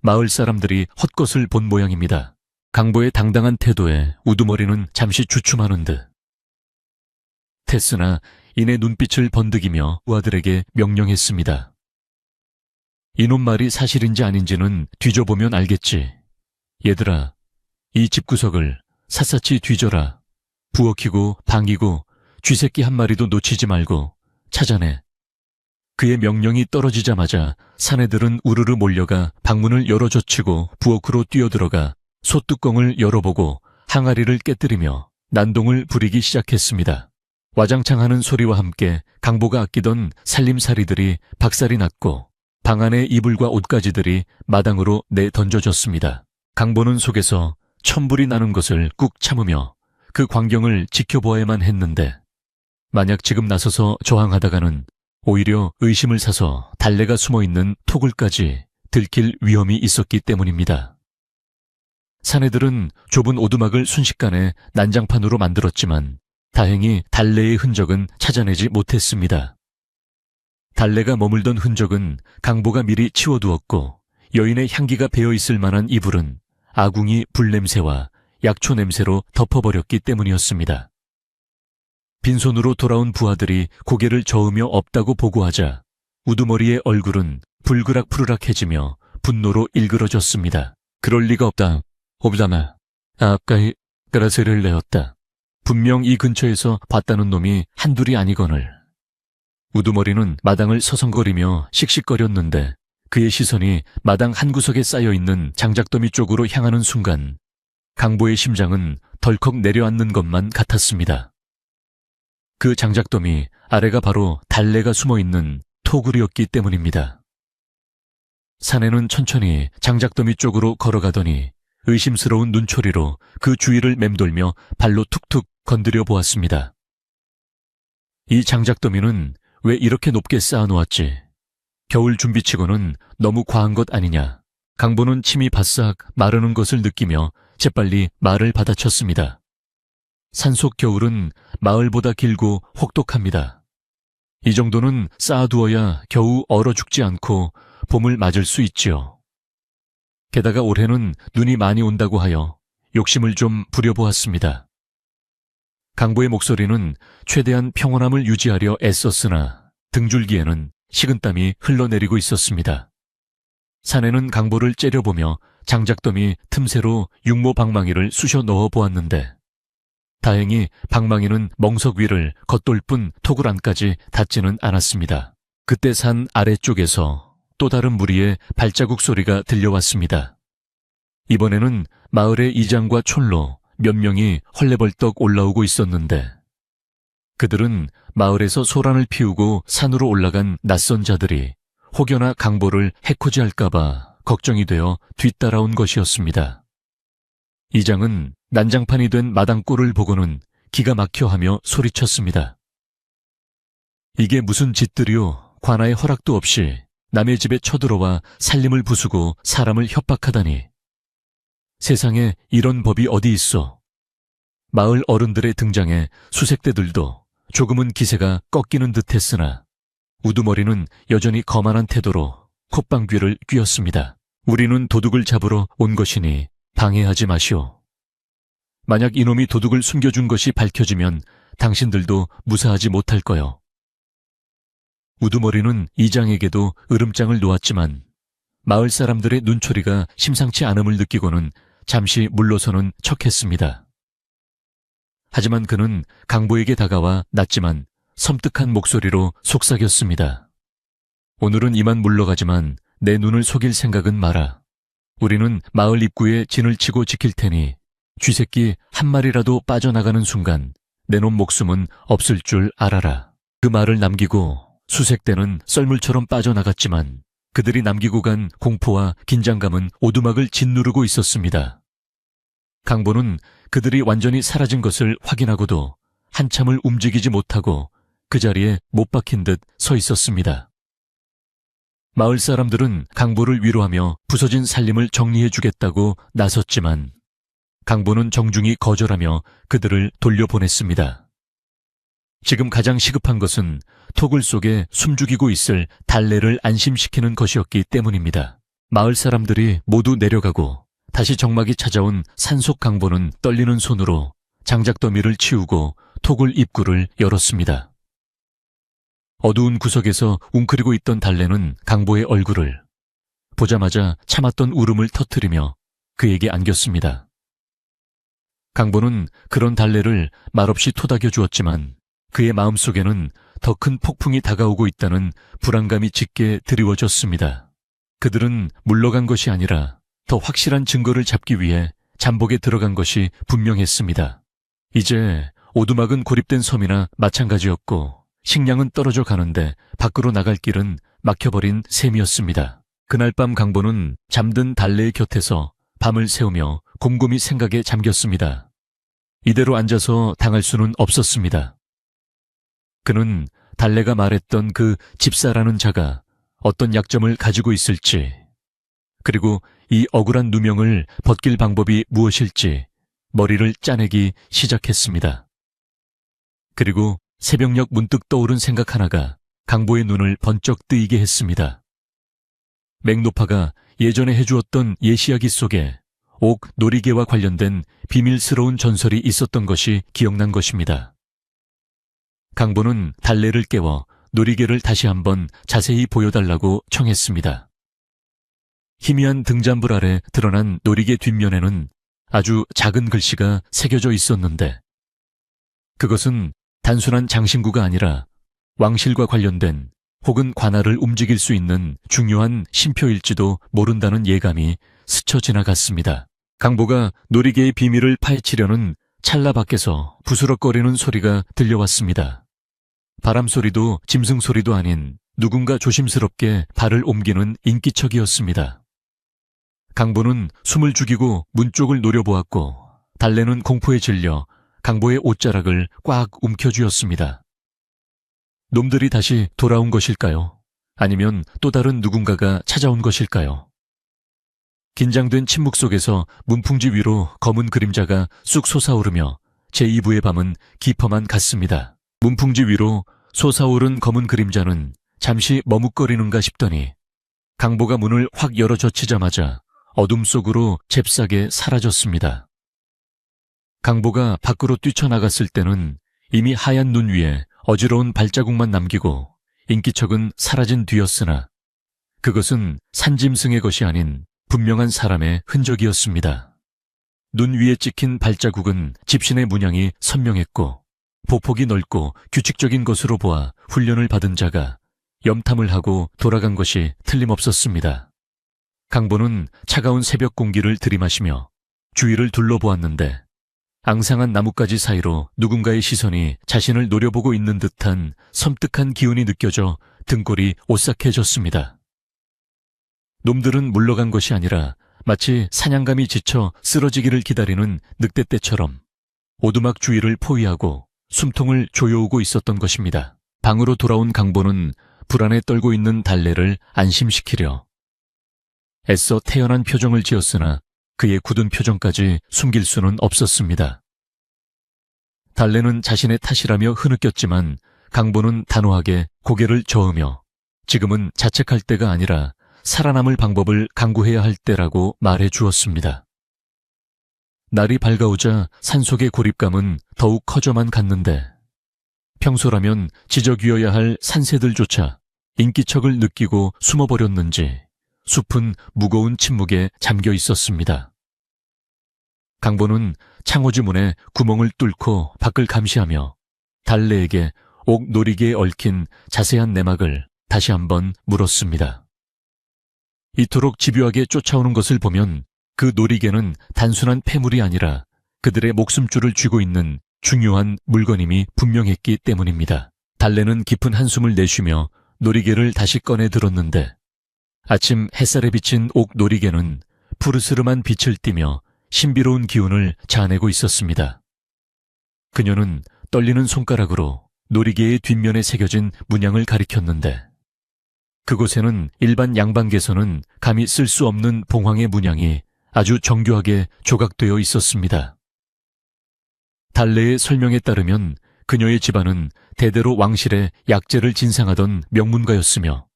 마을 사람들이 헛것을 본 모양입니다. 강보의 당당한 태도에 우두머리는 잠시 주춤하는 듯. 테스나 이내 눈빛을 번득이며 부하들에게 명령했습니다. 이놈 말이 사실인지 아닌지는 뒤져보면 알겠지. 얘들아, 이 집구석을 샅샅이 뒤져라. 부엌이고 방이고 쥐새끼 한 마리도 놓치지 말고 찾아내. 그의 명령이 떨어지자마자 사내들은 우르르 몰려가 방문을 열어젖히고 부엌으로 뛰어들어가 솥뚜껑을 열어보고 항아리를 깨뜨리며 난동을 부리기 시작했습니다. 와장창하는 소리와 함께 강보가 아끼던 살림살이들이 박살이 났고 방 안의 이불과 옷가지들이 마당으로 내던져졌습니다. 강보는 속에서 천불이 나는 것을 꾹 참으며 그 광경을 지켜보아야만 했는데 만약 지금 나서서 저항하다가는 오히려 의심을 사서 달래가 숨어있는 토굴까지 들킬 위험이 있었기 때문입니다. 사내들은 좁은 오두막을 순식간에 난장판으로 만들었지만 다행히 달래의 흔적은 찾아내지 못했습니다. 달래가 머물던 흔적은 강보가 미리 치워두었고 여인의 향기가 배어있을 만한 이불은 아궁이 불냄새와 약초 냄새로 덮어버렸기 때문이었습니다. 빈손으로 돌아온 부하들이 고개를 저으며 없다고 보고하자 우두머리의 얼굴은 불그락푸르락해지며 분노로 일그러졌습니다. 그럴 리가 없다. 오브다마, 아까이 그라세를 내었다. 분명 이 근처에서 봤다는 놈이 한둘이 아니거늘. 우두머리는 마당을 서성거리며 씩씩거렸는데 그의 시선이 마당 한 구석에 쌓여있는 장작더미 쪽으로 향하는 순간 강보의 심장은 덜컥 내려앉는 것만 같았습니다. 그 장작더미 아래가 바로 달래가 숨어있는 토굴이었기 때문입니다. 사내는 천천히 장작더미 쪽으로 걸어가더니 의심스러운 눈초리로 그 주위를 맴돌며 발로 툭툭 건드려 보았습니다. 이 장작더미는 왜 이렇게 높게 쌓아놓았지? 겨울 준비치고는 너무 과한 것 아니냐? 강보는 침이 바싹 마르는 것을 느끼며 재빨리 말을 받아쳤습니다. 산속 겨울은 마을보다 길고 혹독합니다. 이 정도는 쌓아두어야 겨우 얼어 죽지 않고 봄을 맞을 수 있지요. 게다가 올해는 눈이 많이 온다고 하여 욕심을 좀 부려보았습니다. 강보의 목소리는 최대한 평온함을 유지하려 애썼으나 등줄기에는 식은땀이 흘러내리고 있었습니다. 사내는 강보를 째려보며 장작더미 틈새로 육모 방망이를 쑤셔 넣어 보았는데 다행히 방망이는 멍석 위를 겉돌 뿐 토굴 안까지 닿지는 않았습니다. 그때 산 아래쪽에서 또 다른 무리의 발자국 소리가 들려왔습니다. 이번에는 마을의 이장과 촌로 몇 명이 헐레벌떡 올라오고 있었는데 그들은 마을에서 소란을 피우고 산으로 올라간 낯선 자들이 혹여나 강보를 해코지할까봐 걱정이 되어 뒤따라온 것이었습니다. 이장은 난장판이 된 마당골을 보고는 기가 막혀하며 소리쳤습니다. 이게 무슨 짓들이요? 관아의 허락도 없이 남의 집에 쳐들어와 살림을 부수고 사람을 협박하다니. 세상에 이런 법이 어디 있어? 마을 어른들의 등장에 수색대들도 조금은 기세가 꺾이는 듯했으나 우두머리는 여전히 거만한 태도로 콧방귀를 뀌었습니다. 우리는 도둑을 잡으러 온 것이니 방해하지 마시오. 만약 이놈이 도둑을 숨겨준 것이 밝혀지면 당신들도 무사하지 못할 거요. 우두머리는 이장에게도 으름장을 놓았지만 마을 사람들의 눈초리가 심상치 않음을 느끼고는 잠시 물러서는 척했습니다. 하지만 그는 강보에게 다가와 낮지만 섬뜩한 목소리로 속삭였습니다. 오늘은 이만 물러가지만 내 눈을 속일 생각은 마라. 우리는 마을 입구에 진을 치고 지킬 테니 쥐새끼 한 마리라도 빠져나가는 순간 내 놈 목숨은 없을 줄 알아라. 그 말을 남기고 수색대는 썰물처럼 빠져나갔지만 그들이 남기고 간 공포와 긴장감은 오두막을 짓누르고 있었습니다. 강보는 그들이 완전히 사라진 것을 확인하고도 한참을 움직이지 못하고 그 자리에 못 박힌 듯 서 있었습니다. 마을 사람들은 강보를 위로하며 부서진 살림을 정리해주겠다고 나섰지만 강보는 정중히 거절하며 그들을 돌려보냈습니다. 지금 가장 시급한 것은 토굴 속에 숨죽이고 있을 달래를 안심시키는 것이었기 때문입니다. 마을 사람들이 모두 내려가고 다시 정막이 찾아온 산속 강보는 떨리는 손으로 장작더미를 치우고 토굴 입구를 열었습니다. 어두운 구석에서 웅크리고 있던 달래는 강보의 얼굴을 보자마자 참았던 울음을 터뜨리며 그에게 안겼습니다. 강보는 그런 달래를 말없이 토닥여 주었지만 그의 마음속에는 더 큰 폭풍이 다가오고 있다는 불안감이 짙게 드리워졌습니다. 그들은 물러간 것이 아니라 더 확실한 증거를 잡기 위해 잠복에 들어간 것이 분명했습니다. 이제 오두막은 고립된 섬이나 마찬가지였고 식량은 떨어져 가는데 밖으로 나갈 길은 막혀버린 셈이었습니다. 그날 밤 강보는 잠든 달래의 곁에서 밤을 새우며 곰곰이 생각에 잠겼습니다. 이대로 앉아서 당할 수는 없었습니다. 그는 달래가 말했던 그 집사라는 자가 어떤 약점을 가지고 있을지, 그리고 이 억울한 누명을 벗길 방법이 무엇일지 머리를 짜내기 시작했습니다. 그리고 새벽녘 문득 떠오른 생각 하나가 강보의 눈을 번쩍 뜨이게 했습니다. 맥노파가 예전에 해주었던 예시이야기 속에 옥 놀이개와 관련된 비밀스러운 전설이 있었던 것이 기억난 것입니다. 강보는 달래를 깨워 놀이개를 다시 한번 자세히 보여달라고 청했습니다. 희미한 등잔불 아래 드러난 놀이개 뒷면에는 아주 작은 글씨가 새겨져 있었는데 그것은 단순한 장신구가 아니라 왕실과 관련된 혹은 관할을 움직일 수 있는 중요한 신표일지도 모른다는 예감이 스쳐 지나갔습니다. 강보가 놀이개의 비밀을 파헤치려는 찰나 밖에서 부스럭거리는 소리가 들려왔습니다. 바람 소리도 짐승 소리도 아닌 누군가 조심스럽게 발을 옮기는 인기척이었습니다. 강보는 숨을 죽이고 문 쪽을 노려보았고 달래는 공포에 질려 강보의 옷자락을 꽉 움켜쥐었습니다. 놈들이 다시 돌아온 것일까요? 아니면 또 다른 누군가가 찾아온 것일까요? 긴장된 침묵 속에서 문풍지 위로 검은 그림자가 쑥 솟아오르며 제2부의 밤은 깊어만 갔습니다. 문풍지 위로 솟아오른 검은 그림자는 잠시 머뭇거리는가 싶더니 강보가 문을 확 열어 젖히자마자 어둠 속으로 잽싸게 사라졌습니다. 강보가 밖으로 뛰쳐나갔을 때는 이미 하얀 눈 위에 어지러운 발자국만 남기고 인기척은 사라진 뒤였으나 그것은 산짐승의 것이 아닌 분명한 사람의 흔적이었습니다. 눈 위에 찍힌 발자국은 집신의 문양이 선명했고 보폭이 넓고 규칙적인 것으로 보아 훈련을 받은 자가 염탐을 하고 돌아간 것이 틀림없었습니다. 강보는 차가운 새벽 공기를 들이마시며 주위를 둘러보았는데 앙상한 나뭇가지 사이로 누군가의 시선이 자신을 노려보고 있는 듯한 섬뜩한 기운이 느껴져 등골이 오싹해졌습니다. 놈들은 물러간 것이 아니라 마치 사냥감이 지쳐 쓰러지기를 기다리는 늑대떼처럼 오두막 주위를 포위하고 숨통을 조여오고 있었던 것입니다. 방으로 돌아온 강보는 불안에 떨고 있는 달래를 안심시키려 애써 태연한 표정을 지었으나 그의 굳은 표정까지 숨길 수는 없었습니다. 달래는 자신의 탓이라며 흐느꼈지만 강보는 단호하게 고개를 저으며 지금은 자책할 때가 아니라 살아남을 방법을 강구해야 할 때라고 말해 주었습니다. 날이 밝아오자 산속의 고립감은 더욱 커져만 갔는데 평소라면 지저귀어야 할 산새들조차 인기척을 느끼고 숨어버렸는지 숲은 무거운 침묵에 잠겨 있었습니다. 강보는 창호지 문에 구멍을 뚫고 밖을 감시하며 달래에게 옥 놀이개에 얽힌 자세한 내막을 다시 한번 물었습니다. 이토록 집요하게 쫓아오는 것을 보면 그 놀이개는 단순한 폐물이 아니라 그들의 목숨줄을 쥐고 있는 중요한 물건임이 분명했기 때문입니다. 달래는 깊은 한숨을 내쉬며 놀이개를 다시 꺼내 들었는데 아침 햇살에 비친 옥 놀이개는 푸르스름한 빛을 띠며 신비로운 기운을 자아내고 있었습니다. 그녀는 떨리는 손가락으로 놀이개의 뒷면에 새겨진 문양을 가리켰는데 그곳에는 일반 양반개서는 감히 쓸 수 없는 봉황의 문양이 아주 정교하게 조각되어 있었습니다. 달래의 설명에 따르면 그녀의 집안은 대대로 왕실의 약재를 진상하던 명문가였으며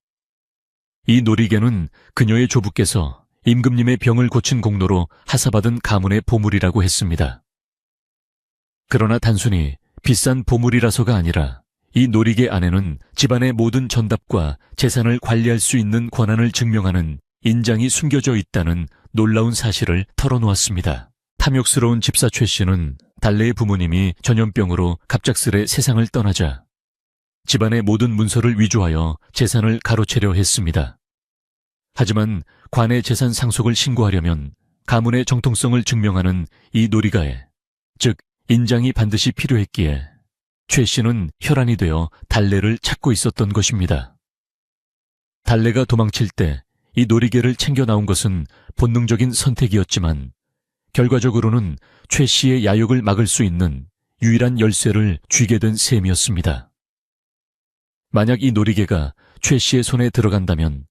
이 놀이개는 그녀의 조부께서 임금님의 병을 고친 공로로 하사받은 가문의 보물이라고 했습니다. 그러나 단순히 비싼 보물이라서가 아니라 이 놀이개 안에는 집안의 모든 전답과 재산을 관리할 수 있는 권한을 증명하는 인장이 숨겨져 있다는 놀라운 사실을 털어놓았습니다. 탐욕스러운 집사 최 씨는 달래의 부모님이 전염병으로 갑작스레 세상을 떠나자 집안의 모든 문서를 위조하여 재산을 가로채려 했습니다. 하지만 관의 재산 상속을 신고하려면 가문의 정통성을 증명하는 이 놀이가에, 즉 인장이 반드시 필요했기에 최 씨는 혈안이 되어 달래를 찾고 있었던 것입니다. 달래가 도망칠 때 이 놀이개를 챙겨 나온 것은 본능적인 선택이었지만 결과적으로는 최 씨의 야욕을 막을 수 있는 유일한 열쇠를 쥐게 된 셈이었습니다. 만약 이 놀이개가 최 씨의 손에 들어간다면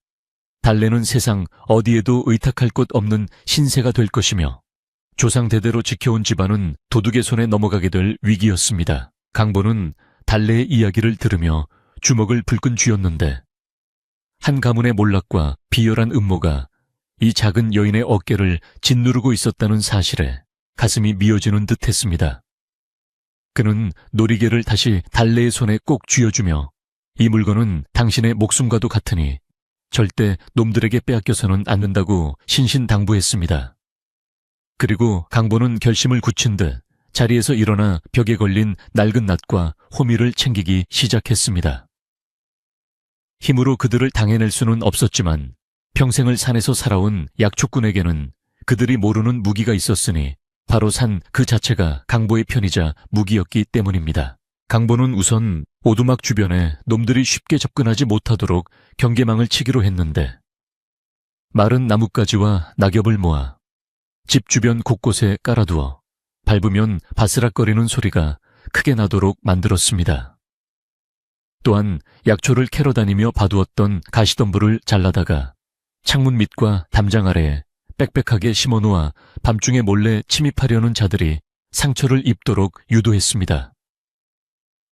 달래는 세상 어디에도 의탁할 곳 없는 신세가 될 것이며 조상 대대로 지켜온 집안은 도둑의 손에 넘어가게 될 위기였습니다. 강보는 달래의 이야기를 들으며 주먹을 불끈 쥐었는데 한 가문의 몰락과 비열한 음모가 이 작은 여인의 어깨를 짓누르고 있었다는 사실에 가슴이 미어지는 듯했습니다. 그는 놀이개를 다시 달래의 손에 꼭 쥐어주며 이 물건은 당신의 목숨과도 같으니 절대 놈들에게 빼앗겨서는 안 된다고 신신당부했습니다. 그리고 강보는 결심을 굳힌 듯 자리에서 일어나 벽에 걸린 낡은 낫과 호미를 챙기기 시작했습니다. 힘으로 그들을 당해낼 수는 없었지만 평생을 산에서 살아온 약초꾼에게는 그들이 모르는 무기가 있었으니 바로 산 그 자체가 강보의 편이자 무기였기 때문입니다. 강보는 우선 오두막 주변에 놈들이 쉽게 접근하지 못하도록 경계망을 치기로 했는데 마른 나뭇가지와 낙엽을 모아 집 주변 곳곳에 깔아두어 밟으면 바스락거리는 소리가 크게 나도록 만들었습니다. 또한 약초를 캐러 다니며 봐두었던 가시덤불을 잘라다가 창문 밑과 담장 아래에 빽빽하게 심어놓아 밤중에 몰래 침입하려는 자들이 상처를 입도록 유도했습니다.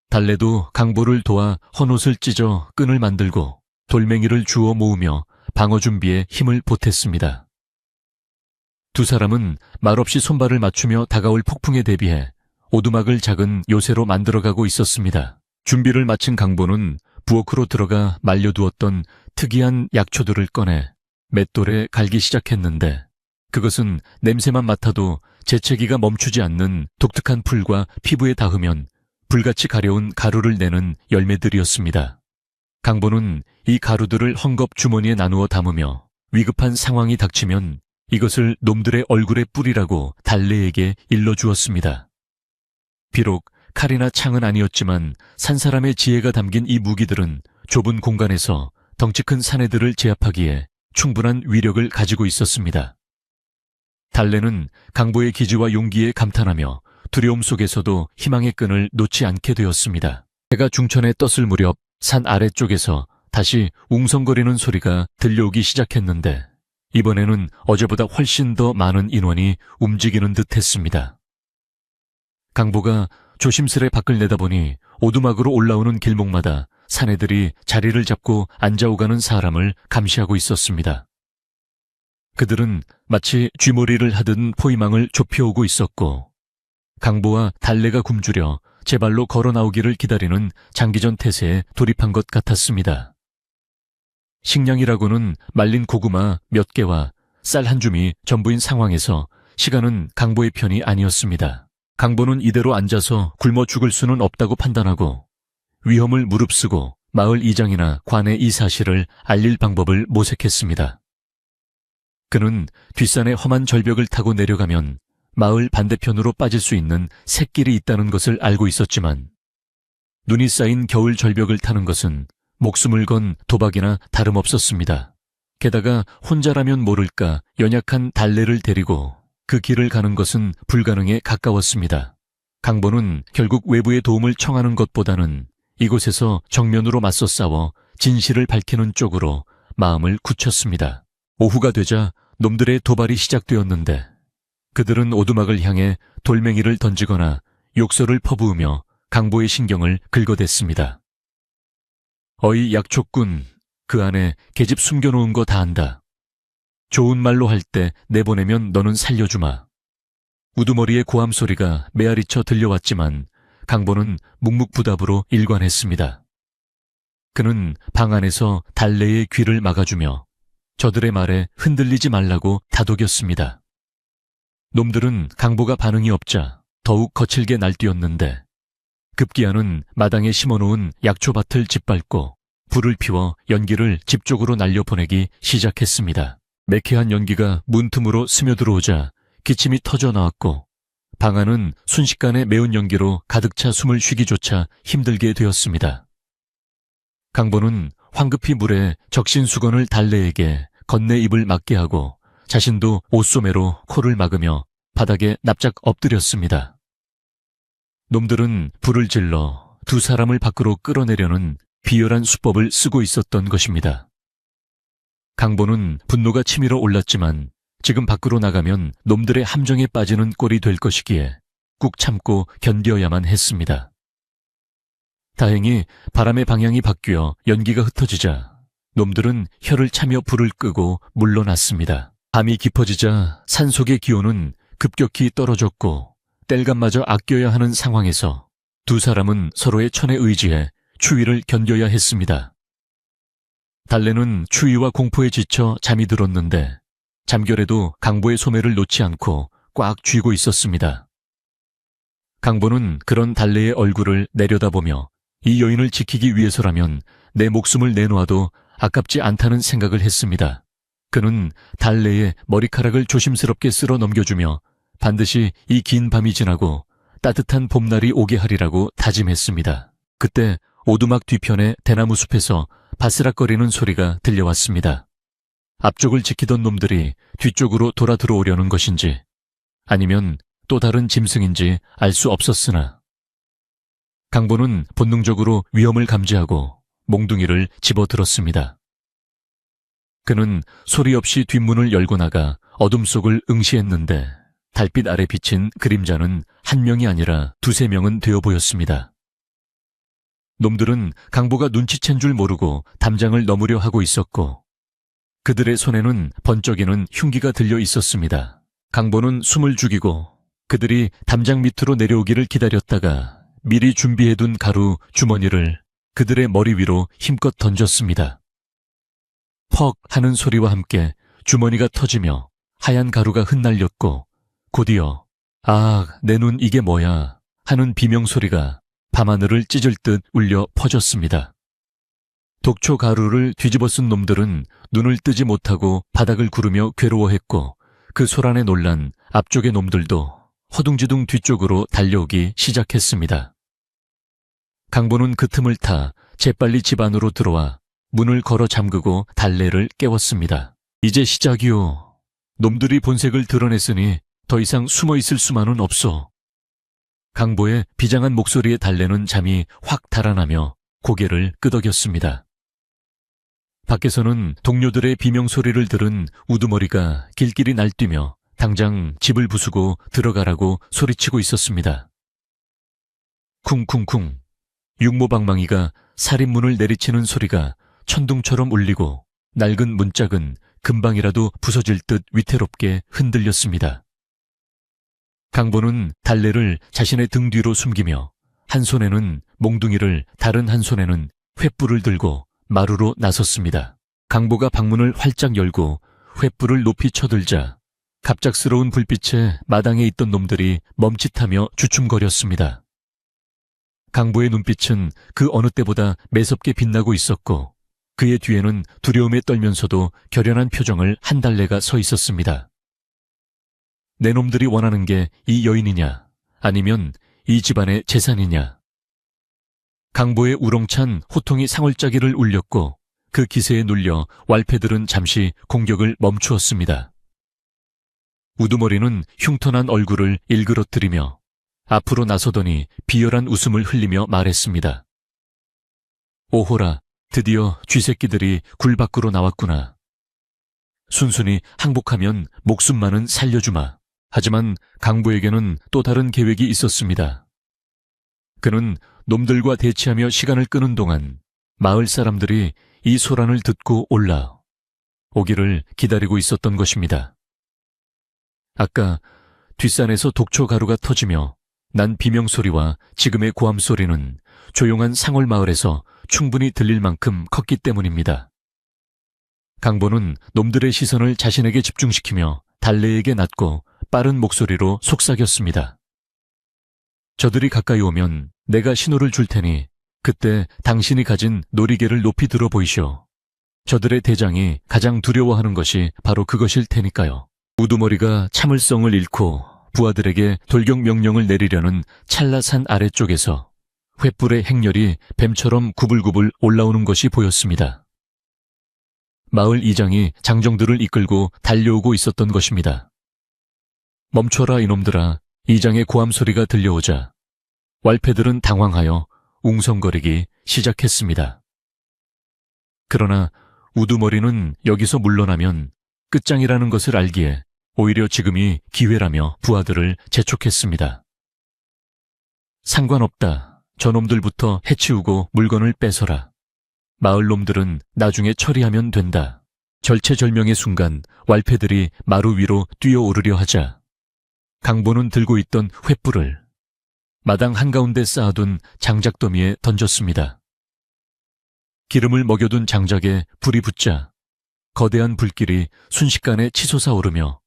달래도 강보를 도와 헌옷을 찢어 끈을 만들고 돌멩이를 주워 모으며 방어 준비에 힘을 보탰습니다. 두 사람은 말없이 손발을 맞추며 다가올 폭풍에 대비해 오두막을 작은 요새로 만들어가고 있었습니다. 준비를 마친 강보는 부엌으로 들어가 말려두었던 특이한 약초들을 꺼내 맷돌에 갈기 시작했는데 그것은 냄새만 맡아도 재채기가 멈추지 않는 독특한 풀과 피부에 닿으면 불같이 가려운 가루를 내는 열매들이었습니다. 강보는 이 가루들을 헝겊 주머니에 나누어 담으며 위급한 상황이 닥치면 이것을 놈들의 얼굴에 뿌리라고 달래에게 일러주었습니다. 비록 칼이나 창은 아니었지만 산 사람의 지혜가 담긴 이 무기들은 좁은 공간에서 덩치 큰 사내들을 제압하기에 충분한 위력을 가지고 있었습니다. 달래는 강보의 기지와 용기에 감탄하며 두려움 속에서도 희망의 끈을 놓지 않게 되었습니다. 해가 중천에 떴을 무렵 산 아래쪽에서 다시 웅성거리는 소리가 들려오기 시작했는데 이번에는 어제보다 훨씬 더 많은 인원이 움직이는 듯했습니다. 강보가 조심스레 밖을 내다보니 오두막으로 올라오는 길목마다 사내들이 자리를 잡고 앉아오가는 사람을 감시하고 있었습니다. 그들은 마치 쥐몰이를 하듯 포위망을 좁혀오고 있었고 강보와 달래가 굶주려 제발로 걸어 나오기를 기다리는 장기전 태세에 돌입한 것 같았습니다. 식량이라고는 말린 고구마 몇 개와 쌀 한 줌이 전부인 상황에서 시간은 강보의 편이 아니었습니다. 강보는 이대로 앉아서 굶어 죽을 수는 없다고 판단하고 위험을 무릅쓰고 마을 이장이나 관에 이 사실을 알릴 방법을 모색했습니다. 그는 뒷산의 험한 절벽을 타고 내려가면 마을 반대편으로 빠질 수 있는 샛길이 있다는 것을 알고 있었지만 눈이 쌓인 겨울 절벽을 타는 것은 목숨을 건 도박이나 다름없었습니다. 게다가 혼자라면 모를까 연약한 달래를 데리고 그 길을 가는 것은 불가능에 가까웠습니다. 강보는 결국 외부의 도움을 청하는 것보다는 이곳에서 정면으로 맞서 싸워 진실을 밝히는 쪽으로 마음을 굳혔습니다. 오후가 되자 놈들의 도발이 시작되었는데 그들은 오두막을 향해 돌멩이를 던지거나 욕설을 퍼부으며 강보의 신경을 긁어댔습니다. 어이 약초꾼, 그 안에 계집 숨겨놓은 거 다 안다. 좋은 말로 할 때 내보내면 너는 살려주마. 우두머리의 고함 소리가 메아리쳐 들려왔지만 강보는 묵묵부답으로 일관했습니다. 그는 방 안에서 달래의 귀를 막아주며 저들의 말에 흔들리지 말라고 다독였습니다. 놈들은 강보가 반응이 없자 더욱 거칠게 날뛰었는데 급기야는 마당에 심어놓은 약초밭을 짓밟고 불을 피워 연기를 집 쪽으로 날려보내기 시작했습니다. 매캐한 연기가 문틈으로 스며들어오자 기침이 터져 나왔고 방 안은 순식간에 매운 연기로 가득 차 숨을 쉬기조차 힘들게 되었습니다. 강보는 황급히 물에 적신 수건을 달래에게 건네 입을 막게 하고 자신도 옷소매로 코를 막으며 바닥에 납작 엎드렸습니다. 놈들은 불을 질러 두 사람을 밖으로 끌어내려는 비열한 수법을 쓰고 있었던 것입니다. 강보는 분노가 치밀어 올랐지만 지금 밖으로 나가면 놈들의 함정에 빠지는 꼴이 될 것이기에 꾹 참고 견뎌야만 했습니다. 다행히 바람의 방향이 바뀌어 연기가 흩어지자 놈들은 혀를 차며 불을 끄고 물러났습니다. 밤이 깊어지자 산속의 기온은 급격히 떨어졌고 땔감마저 아껴야 하는 상황에서 두 사람은 서로의 천에 의지해 추위를 견뎌야 했습니다. 달래는 추위와 공포에 지쳐 잠이 들었는데 잠결에도 강보의 소매를 놓지 않고 꽉 쥐고 있었습니다. 강보는 그런 달래의 얼굴을 내려다보며 이 여인을 지키기 위해서라면 내 목숨을 내놓아도 아깝지 않다는 생각을 했습니다. 그는 달래의 머리카락을 조심스럽게 쓸어 넘겨주며 반드시 이 긴 밤이 지나고 따뜻한 봄날이 오게 하리라고 다짐했습니다. 그때 오두막 뒤편의 대나무 숲에서 바스락거리는 소리가 들려왔습니다. 앞쪽을 지키던 놈들이 뒤쪽으로 돌아 들어오려는 것인지 아니면 또 다른 짐승인지 알 수 없었으나 강보는 본능적으로 위험을 감지하고 몽둥이를 집어들었습니다. 그는 소리 없이 뒷문을 열고 나가 어둠 속을 응시했는데 달빛 아래 비친 그림자는 한 명이 아니라 두세 명은 되어 보였습니다. 놈들은 강보가 눈치챈 줄 모르고 담장을 넘으려 하고 있었고 그들의 손에는 번쩍이는 흉기가 들려 있었습니다. 강보는 숨을 죽이고 그들이 담장 밑으로 내려오기를 기다렸다가 미리 준비해둔 가루 주머니를 그들의 머리 위로 힘껏 던졌습니다. 퍽 하는 소리와 함께 주머니가 터지며 하얀 가루가 흩날렸고 곧이어 아, 내 눈 이게 뭐야 하는 비명소리가 밤하늘을 찢을 듯 울려 퍼졌습니다. 독초 가루를 뒤집어 쓴 놈들은 눈을 뜨지 못하고 바닥을 구르며 괴로워했고 그 소란에 놀란 앞쪽의 놈들도 허둥지둥 뒤쪽으로 달려오기 시작했습니다. 강보는 그 틈을 타 재빨리 집 안으로 들어와 문을 걸어 잠그고 달래를 깨웠습니다. 이제 시작이오. 놈들이 본색을 드러냈으니 더 이상 숨어 있을 수만은 없어. 강보의 비장한 목소리에 달래는 잠이 확 달아나며 고개를 끄덕였습니다. 밖에서는 동료들의 비명소리를 들은 우두머리가 길길이 날뛰며 당장 집을 부수고 들어가라고 소리치고 있었습니다. 쿵쿵쿵 육모방망이가 살인문을 내리치는 소리가 천둥처럼 울리고 낡은 문짝은 금방이라도 부서질 듯 위태롭게 흔들렸습니다. 강보는 달래를 자신의 등 뒤로 숨기며 한 손에는 몽둥이를 다른 한 손에는 횃불을 들고 마루로 나섰습니다. 강보가 방문을 활짝 열고 횃불을 높이 쳐들자 갑작스러운 불빛에 마당에 있던 놈들이 멈칫하며 주춤거렸습니다. 강보의 눈빛은 그 어느 때보다 매섭게 빛나고 있었고 그의 뒤에는 두려움에 떨면서도 결연한 표정을 한 달래가 서 있었습니다. 내 놈들이 원하는 게 이 여인이냐 아니면 이 집안의 재산이냐. 강보의 우렁찬 호통이 상월짜기를 울렸고 그 기세에 눌려 왈패들은 잠시 공격을 멈추었습니다. 우두머리는 흉터난 얼굴을 일그러뜨리며 앞으로 나서더니 비열한 웃음을 흘리며 말했습니다. 오호라, 드디어 쥐새끼들이 굴 밖으로 나왔구나. 순순히 항복하면 목숨만은 살려주마. 하지만 강보에게는 또 다른 계획이 있었습니다. 그는 놈들과 대치하며 시간을 끄는 동안 마을 사람들이 이 소란을 듣고 올라 오기를 기다리고 있었던 것입니다. 아까 뒷산에서 독초 가루가 터지며 난 비명소리와 지금의 고함소리는 조용한 상월마을에서 충분히 들릴 만큼 컸기 때문입니다. 강보는 놈들의 시선을 자신에게 집중시키며 달래에게 낮고 빠른 목소리로 속삭였습니다. 저들이 가까이 오면 내가 신호를 줄 테니 그때 당신이 가진 놀이개를 높이 들어 보이시오. 저들의 대장이 가장 두려워하는 것이 바로 그것일 테니까요. 우두머리가 참을성을 잃고 부하들에게 돌격 명령을 내리려는 찰나산 아래쪽에서 횃불의 행렬이 뱀처럼 구불구불 올라오는 것이 보였습니다. 마을 이장이 장정들을 이끌고 달려오고 있었던 것입니다. 멈춰라 이놈들아. 이장의 고함 소리가 들려오자 왈패들은 당황하여 웅성거리기 시작했습니다. 그러나 우두머리는 여기서 물러나면 끝장이라는 것을 알기에 오히려 지금이 기회라며 부하들을 재촉했습니다. 상관없다. 저놈들부터 해치우고 물건을 뺏어라. 마을 놈들은 나중에 처리하면 된다. 절체절명의 순간 왈패들이 마루 위로 뛰어오르려 하자 강보는 들고 있던 횃불을 마당 한가운데 쌓아둔 장작더미에 던졌습니다. 기름을 먹여둔 장작에 불이 붙자 거대한 불길이 순식간에 치솟아 오르며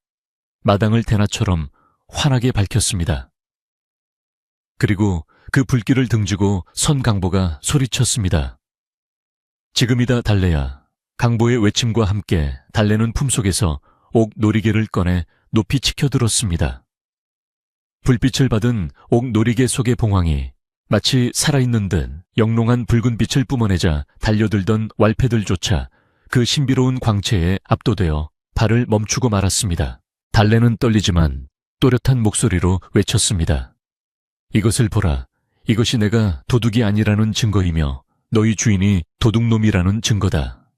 마당을 대낮처럼 환하게 밝혔습니다. 그리고 그 불길을 등지고 선 강보가 소리쳤습니다. 지금이다 달래야. 강보의 외침과 함께 달래는 품속에서 옥 놀이개를 꺼내 높이 치켜들었습니다. 불빛을 받은 옥 놀이개 속의 봉황이 마치 살아있는 듯 영롱한 붉은 빛을 뿜어내자 달려들던 왈패들조차 그 신비로운 광채에 압도되어 발을 멈추고 말았습니다. 달래는 떨리지만 또렷한 목소리로 외쳤습니다. 이것을 보라. 이것이 내가 도둑이 아니라는 증거이며 너희 주인이 도둑놈이라는 증거다.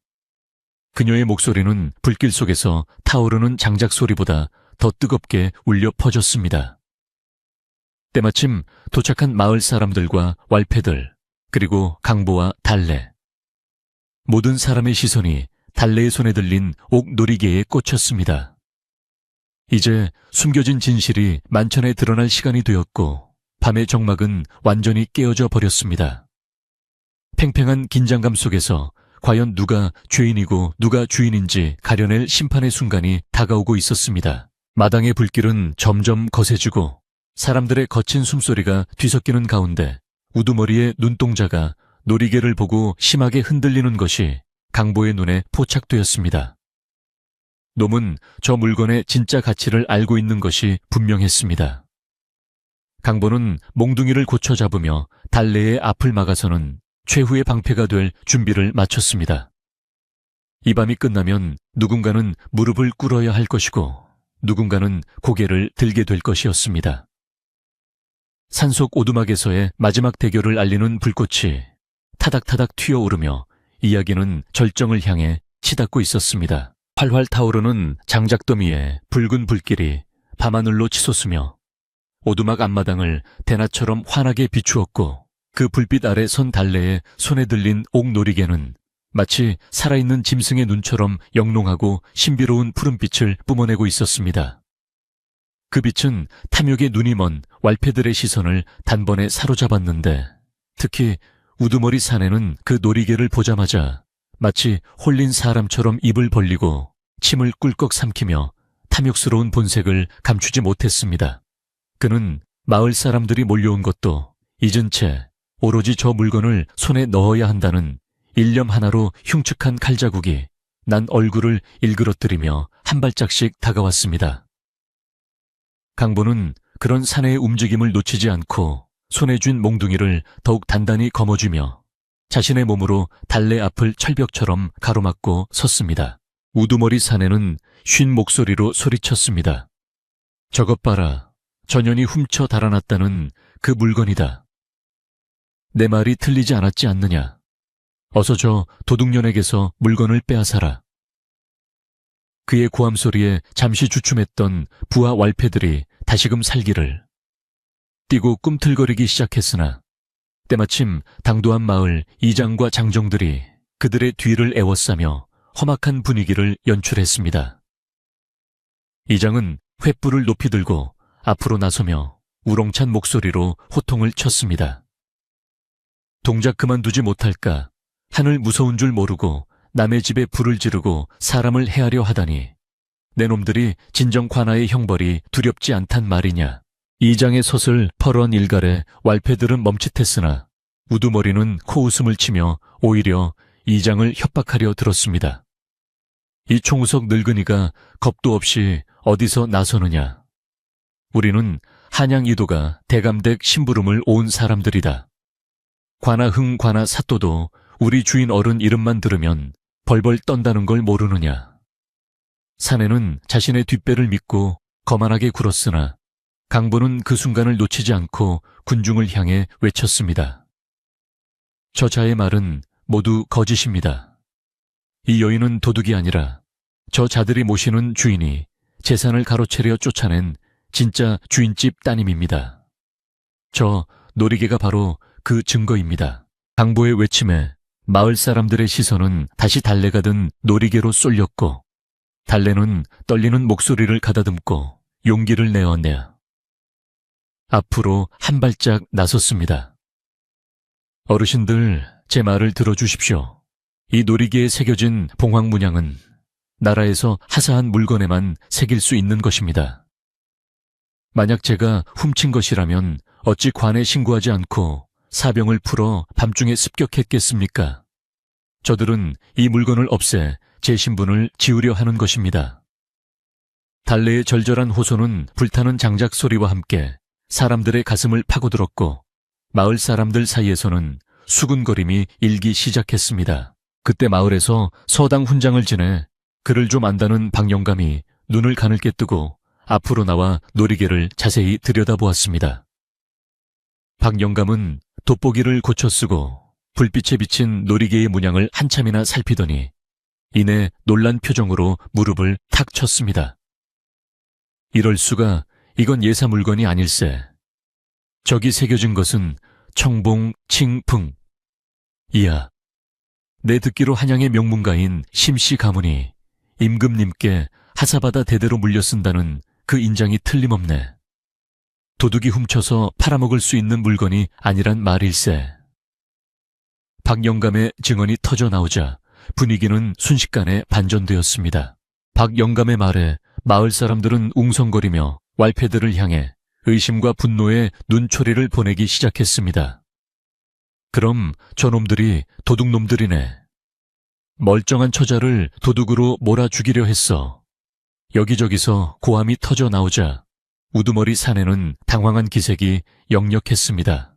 그녀의 목소리는 불길 속에서 타오르는 장작 소리보다 더 뜨겁게 울려 퍼졌습니다. 때마침 도착한 마을 사람들과 왈패들, 그리고 강보와 달래. 모든 사람의 시선이 달래의 손에 들린 옥 놀이개에 꽂혔습니다. 이제 숨겨진 진실이 만천에 드러날 시간이 되었고 밤의 정막은 완전히 깨어져 버렸습니다. 팽팽한 긴장감 속에서 과연 누가 죄인이고 누가 주인인지 가려낼 심판의 순간이 다가오고 있었습니다. 마당의 불길은 점점 거세지고 사람들의 거친 숨소리가 뒤섞이는 가운데 우두머리의 눈동자가 놀이개를 보고 심하게 흔들리는 것이 강보의 눈에 포착되었습니다. 놈은 저 물건의 진짜 가치를 알고 있는 것이 분명했습니다. 강보는 몽둥이를 고쳐 잡으며 달래의 앞을 막아서는 최후의 방패가 될 준비를 마쳤습니다. 이 밤이 끝나면 누군가는 무릎을 꿇어야 할 것이고 누군가는 고개를 들게 될 것이었습니다. 산속 오두막에서의 마지막 대결을 알리는 불꽃이 타닥타닥 튀어오르며 이야기는 절정을 향해 치닫고 있었습니다. 활활 타오르는 장작더미에 붉은 불길이 밤하늘로 치솟으며 오두막 앞마당을 대낮처럼 환하게 비추었고 그 불빛 아래 선 달래의 손에 들린 옥놀이개는 마치 살아있는 짐승의 눈처럼 영롱하고 신비로운 푸른빛을 뿜어내고 있었습니다. 그 빛은 탐욕의 눈이 먼 왈패들의 시선을 단번에 사로잡았는데 특히 우두머리 사내는 그 놀이개를 보자마자 마치 홀린 사람처럼 입을 벌리고 침을 꿀꺽 삼키며 탐욕스러운 본색을 감추지 못했습니다. 그는 마을 사람들이 몰려온 것도 잊은 채 오로지 저 물건을 손에 넣어야 한다는 일념 하나로 흉측한 칼자국이 난 얼굴을 일그러뜨리며 한 발짝씩 다가왔습니다. 강보는 그런 사내의 움직임을 놓치지 않고 손에 쥔 몽둥이를 더욱 단단히 거머쥐며 자신의 몸으로 달래 앞을 철벽처럼 가로막고 섰습니다. 우두머리 사내는 쉰 목소리로 소리쳤습니다. 저것 봐라. 전연이 훔쳐 달아났다는 그 물건이다. 내 말이 틀리지 않았지 않느냐. 어서 저 도둑년에게서 물건을 빼앗아라. 그의 고함 소리에 잠시 주춤했던 부하 왈패들이 다시금 살기를 뛰고 꿈틀거리기 시작했으나 때마침 당도한 마을 이장과 장정들이 그들의 뒤를 에워싸며 험악한 분위기를 연출했습니다. 이장은 횃불을 높이 들고 앞으로 나서며 우렁찬 목소리로 호통을 쳤습니다. 동작 그만두지 못할까, 하늘 무서운 줄 모르고 남의 집에 불을 지르고 사람을 해하려 하다니 내 놈들이 진정 관아의 형벌이 두렵지 않단 말이냐. 이장의 솥을 펄어한 일갈에 왈패들은 멈칫했으나 우두머리는 코웃음을 치며 오히려 이장을 협박하려 들었습니다. 이 총우석 늙은이가 겁도 없이 어디서 나서느냐. 우리는 한양 이도가 대감댁 심부름을 온 사람들이다. 관아흥 관아 사또도 우리 주인 어른 이름만 들으면 벌벌 떤다는 걸 모르느냐. 사내는 자신의 뒷배를 믿고 거만하게 굴었으나 강보는 그 순간을 놓치지 않고 군중을 향해 외쳤습니다. 저 자의 말은 모두 거짓입니다. 이 여인은 도둑이 아니라 저 자들이 모시는 주인이 재산을 가로채려 쫓아낸 진짜 주인집 따님입니다. 저 노리개가 바로 그 증거입니다. 강보의 외침에 마을 사람들의 시선은 다시 달래가 든 노리개로 쏠렸고 달래는 떨리는 목소리를 가다듬고 용기를 내어내야 앞으로 한 발짝 나섰습니다. 어르신들, 제 말을 들어주십시오. 이 노리개에 새겨진 봉황문양은 나라에서 하사한 물건에만 새길 수 있는 것입니다. 만약 제가 훔친 것이라면 어찌 관에 신고하지 않고 사병을 풀어 밤중에 습격했겠습니까? 저들은 이 물건을 없애 제 신분을 지우려 하는 것입니다. 달래의 절절한 호소는 불타는 장작 소리와 함께 사람들의 가슴을 파고들었고 마을 사람들 사이에서는 수군거림이 일기 시작했습니다. 그때 마을에서 서당 훈장을 지내 글을 좀 안다는 박영감이 눈을 가늘게 뜨고 앞으로 나와 노리개를 자세히 들여다보았습니다. 박영감은 돋보기를 고쳐 쓰고 불빛에 비친 노리개의 문양을 한참이나 살피더니 이내 놀란 표정으로 무릎을 탁 쳤습니다. 이럴 수가, 이건 예사 물건이 아닐세. 저기 새겨진 것은 청봉, 칭, 풍. 이야, 내 듣기로 한양의 명문가인 심씨 가문이 임금님께 하사받아 대대로 물려 쓴다는 그 인장이 틀림없네. 도둑이 훔쳐서 팔아먹을 수 있는 물건이 아니란 말일세. 박영감의 증언이 터져 나오자 분위기는 순식간에 반전되었습니다. 박영감의 말에 마을 사람들은 웅성거리며 왈패들을 향해 의심과 분노의 눈초리를 보내기 시작했습니다. 그럼 저놈들이 도둑놈들이네. 멀쩡한 처자를 도둑으로 몰아 죽이려 했어. 여기저기서 고함이 터져 나오자 우두머리 사내는 당황한 기색이 역력했습니다.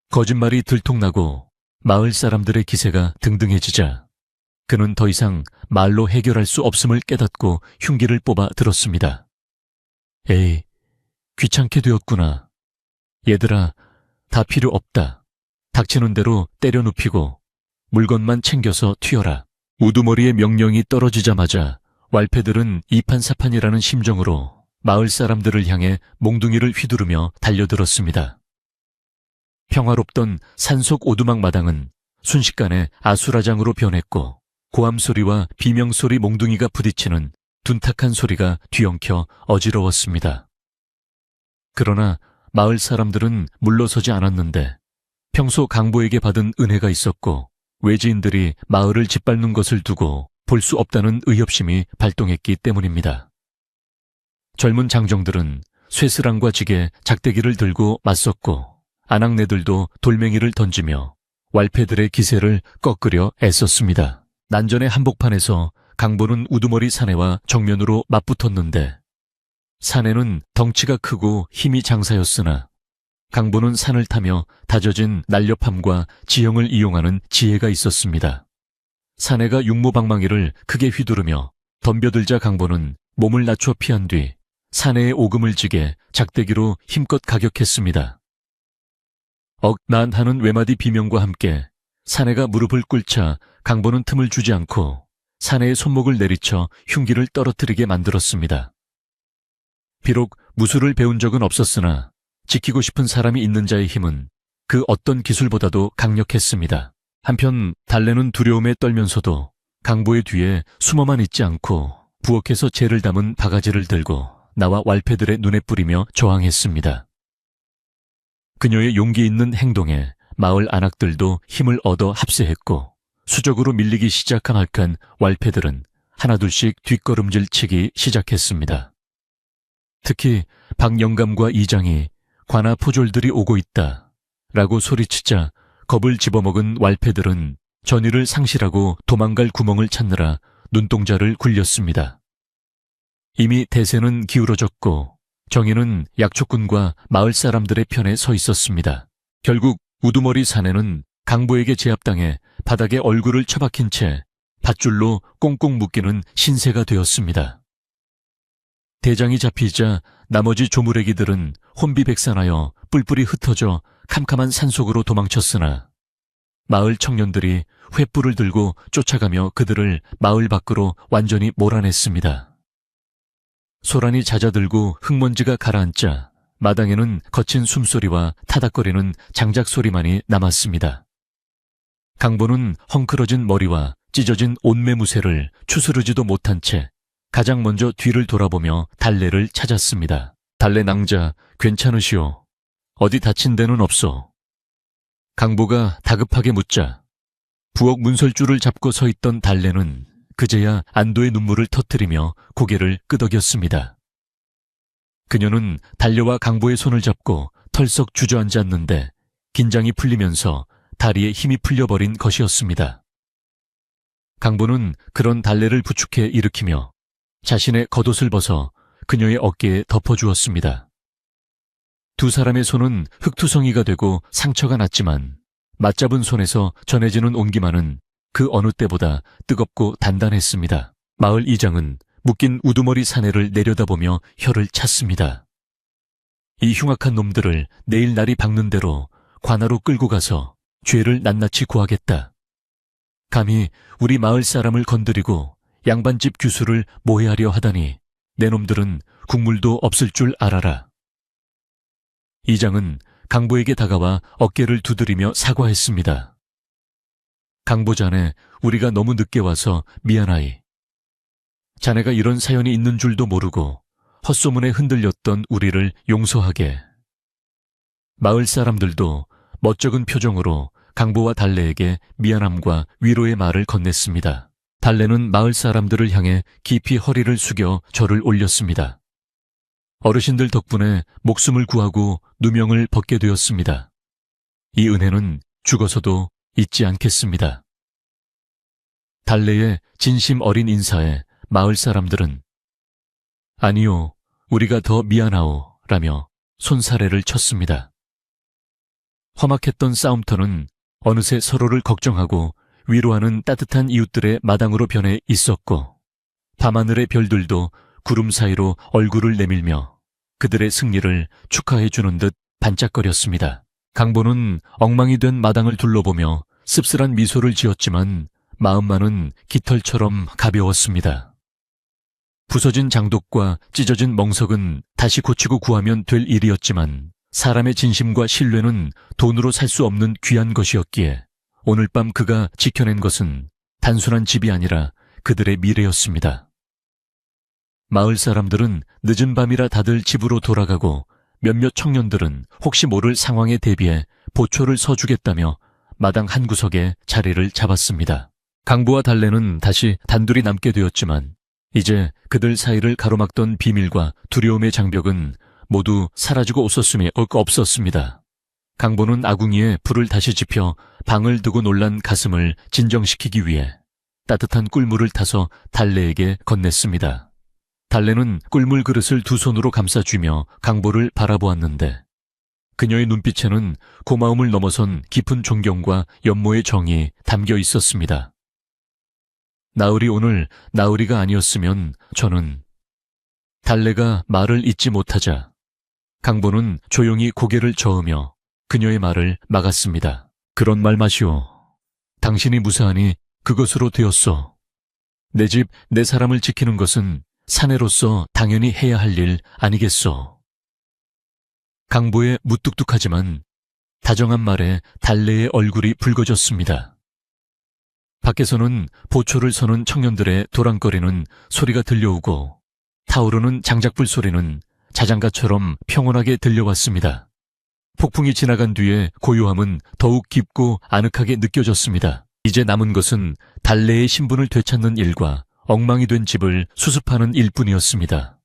거짓말이 들통나고 마을 사람들의 기세가 등등해지자 그는 더 이상 말로 해결할 수 없음을 깨닫고 흉기를 뽑아 들었습니다. 에이, 귀찮게 되었구나. 얘들아, 다 필요 없다. 닥치는 대로 때려 눕히고 물건만 챙겨서 튀어라. 우두머리의 명령이 떨어지자마자 왈패들은 이판사판이라는 심정으로 마을 사람들을 향해 몽둥이를 휘두르며 달려들었습니다. 평화롭던 산속 오두막 마당은 순식간에 아수라장으로 변했고 고함소리와 비명소리 몽둥이가 부딪히는 둔탁한 소리가 뒤엉켜 어지러웠습니다. 그러나 마을 사람들은 물러서지 않았는데 평소 강보에게 받은 은혜가 있었고 외지인들이 마을을 짓밟는 것을 두고 볼 수 없다는 의협심이 발동했기 때문입니다. 젊은 장정들은 쇠스랑과 지게, 작대기를 들고 맞섰고 아낙네들도 돌멩이를 던지며 왈패들의 기세를 꺾으려 애썼습니다. 난전의 한복판에서 강보는 우두머리 사내와 정면으로 맞붙었는데 사내는 덩치가 크고 힘이 장사였으나 강보는 산을 타며 다져진 날렵함과 지형을 이용하는 지혜가 있었습니다. 사내가 육모방망이를 크게 휘두르며 덤벼들자 강보는 몸을 낮춰 피한 뒤 사내의 오금을 지게 작대기로 힘껏 가격했습니다. 억난 하는 외마디 비명과 함께 사내가 무릎을 꿇자 강보는 틈을 주지 않고 사내의 손목을 내리쳐 흉기를 떨어뜨리게 만들었습니다. 비록 무술을 배운 적은 없었으나 지키고 싶은 사람이 있는 자의 힘은 그 어떤 기술보다도 강력했습니다. 한편 달래는 두려움에 떨면서도 강보의 뒤에 숨어만 있지 않고 부엌에서 재를 담은 바가지를 들고 나와 왈패들의 눈에 뿌리며 저항했습니다. 그녀의 용기 있는 행동에 마을 안악들도 힘을 얻어 합세했고 수적으로 밀리기 시작한 할칸 왈패들은 하나둘씩 뒷걸음질 치기 시작했습니다. 특히 박영감과 이장이 관아 포졸들이 오고 있다 라고 소리치자 겁을 집어먹은 왈패들은 전의를 상실하고 도망갈 구멍을 찾느라 눈동자를 굴렸습니다. 이미 대세는 기울어졌고 정의는 약초꾼과 마을 사람들의 편에 서 있었습니다. 결국 우두머리 사내는 강보에게 제압당해 바닥에 얼굴을 처박힌 채 밧줄로 꽁꽁 묶이는 신세가 되었습니다. 대장이 잡히자 나머지 조무래기들은 혼비백산하여 뿔뿔이 흩어져 캄캄한 산속으로 도망쳤으나 마을 청년들이 횃불을 들고 쫓아가며 그들을 마을 밖으로 완전히 몰아냈습니다. 소란이 잦아들고 흙먼지가 가라앉자 마당에는 거친 숨소리와 타닥거리는 장작 소리만이 남았습니다. 강보는 헝클어진 머리와 찢어진 옷매무새를 추스르지도 못한 채 가장 먼저 뒤를 돌아보며 달래를 찾았습니다. 달래 낭자, 괜찮으시오? 어디 다친 데는 없어? 강보가 다급하게 묻자 부엌 문설주를 잡고 서 있던 달래는 그제야 안도의 눈물을 터뜨리며 고개를 끄덕였습니다. 그녀는 달려와 강보의 손을 잡고 털썩 주저앉았는데 긴장이 풀리면서 다리에 힘이 풀려버린 것이었습니다. 강보는 그런 달래를 부축해 일으키며 자신의 겉옷을 벗어 그녀의 어깨에 덮어주었습니다. 두 사람의 손은 흙투성이가 되고 상처가 났지만 맞잡은 손에서 전해지는 온기만은 그 어느 때보다 뜨겁고 단단했습니다. 마을 이장은 묶인 우두머리 사내를 내려다보며 혀를 찼습니다. 이 흉악한 놈들을 내일 날이 밝는 대로 관아로 끌고 가서 죄를 낱낱이 구하겠다. 감히 우리 마을 사람을 건드리고 양반집 규수를 모해하려 하다니 내 놈들은 국물도 없을 줄 알아라. 이장은 강보에게 다가와 어깨를 두드리며 사과했습니다. 강보 자네, 우리가 너무 늦게 와서 미안하이. 자네가 이런 사연이 있는 줄도 모르고 헛소문에 흔들렸던 우리를 용서하게. 마을 사람들도 멋쩍은 표정으로 강보와 달래에게 미안함과 위로의 말을 건넸습니다. 달래는 마을 사람들을 향해 깊이 허리를 숙여 절을 올렸습니다. 어르신들 덕분에 목숨을 구하고 누명을 벗게 되었습니다. 이 은혜는 죽어서도 잊지 않겠습니다. 달래의 진심 어린 인사에 마을 사람들은 아니요, 우리가 더 미안하오 라며 손사래를 쳤습니다. 험악했던 싸움터는 어느새 서로를 걱정하고 위로하는 따뜻한 이웃들의 마당으로 변해 있었고 밤하늘의 별들도 구름 사이로 얼굴을 내밀며 그들의 승리를 축하해 주는 듯 반짝거렸습니다. 강보는 엉망이 된 마당을 둘러보며 씁쓸한 미소를 지었지만 마음만은 깃털처럼 가벼웠습니다. 부서진 장독과 찢어진 멍석은 다시 고치고 구하면 될 일이었지만 사람의 진심과 신뢰는 돈으로 살 수 없는 귀한 것이었기에 오늘 밤 그가 지켜낸 것은 단순한 집이 아니라 그들의 미래였습니다. 마을 사람들은 늦은 밤이라 다들 집으로 돌아가고 몇몇 청년들은 혹시 모를 상황에 대비해 보초를 서주겠다며 마당 한 구석에 자리를 잡았습니다. 강보와 달래는 다시 단둘이 남게 되었지만 이제 그들 사이를 가로막던 비밀과 두려움의 장벽은 모두 사라지고 없었습니다. 강보는 아궁이에 불을 다시 지펴 방을 두고 놀란 가슴을 진정시키기 위해 따뜻한 꿀물을 타서 달래에게 건넸습니다. 달래는 꿀물 그릇을 두 손으로 감싸쥐며 강보를 바라보았는데 그녀의 눈빛에는 고마움을 넘어선 깊은 존경과 연모의 정이 담겨 있었습니다. 나으리 오늘 나으리가 아니었으면 저는... 달래가 말을 잇지 못하자 강보는 조용히 고개를 저으며 그녀의 말을 막았습니다. 그런 말 마시오. 당신이 무사하니 그것으로 되었소. 내 집, 내 사람을 지키는 것은 사내로서 당연히 해야 할 일 아니겠소. 강보의 무뚝뚝하지만 다정한 말에 달래의 얼굴이 붉어졌습니다. 밖에서는 보초를 서는 청년들의 도랑거리는 소리가 들려오고 타오르는 장작불 소리는 자장가처럼 평온하게 들려왔습니다. 폭풍이 지나간 뒤에 고요함은 더욱 깊고 아늑하게 느껴졌습니다. 이제 남은 것은 달래의 신분을 되찾는 일과 엉망이 된 집을 수습하는 일뿐이었습니다.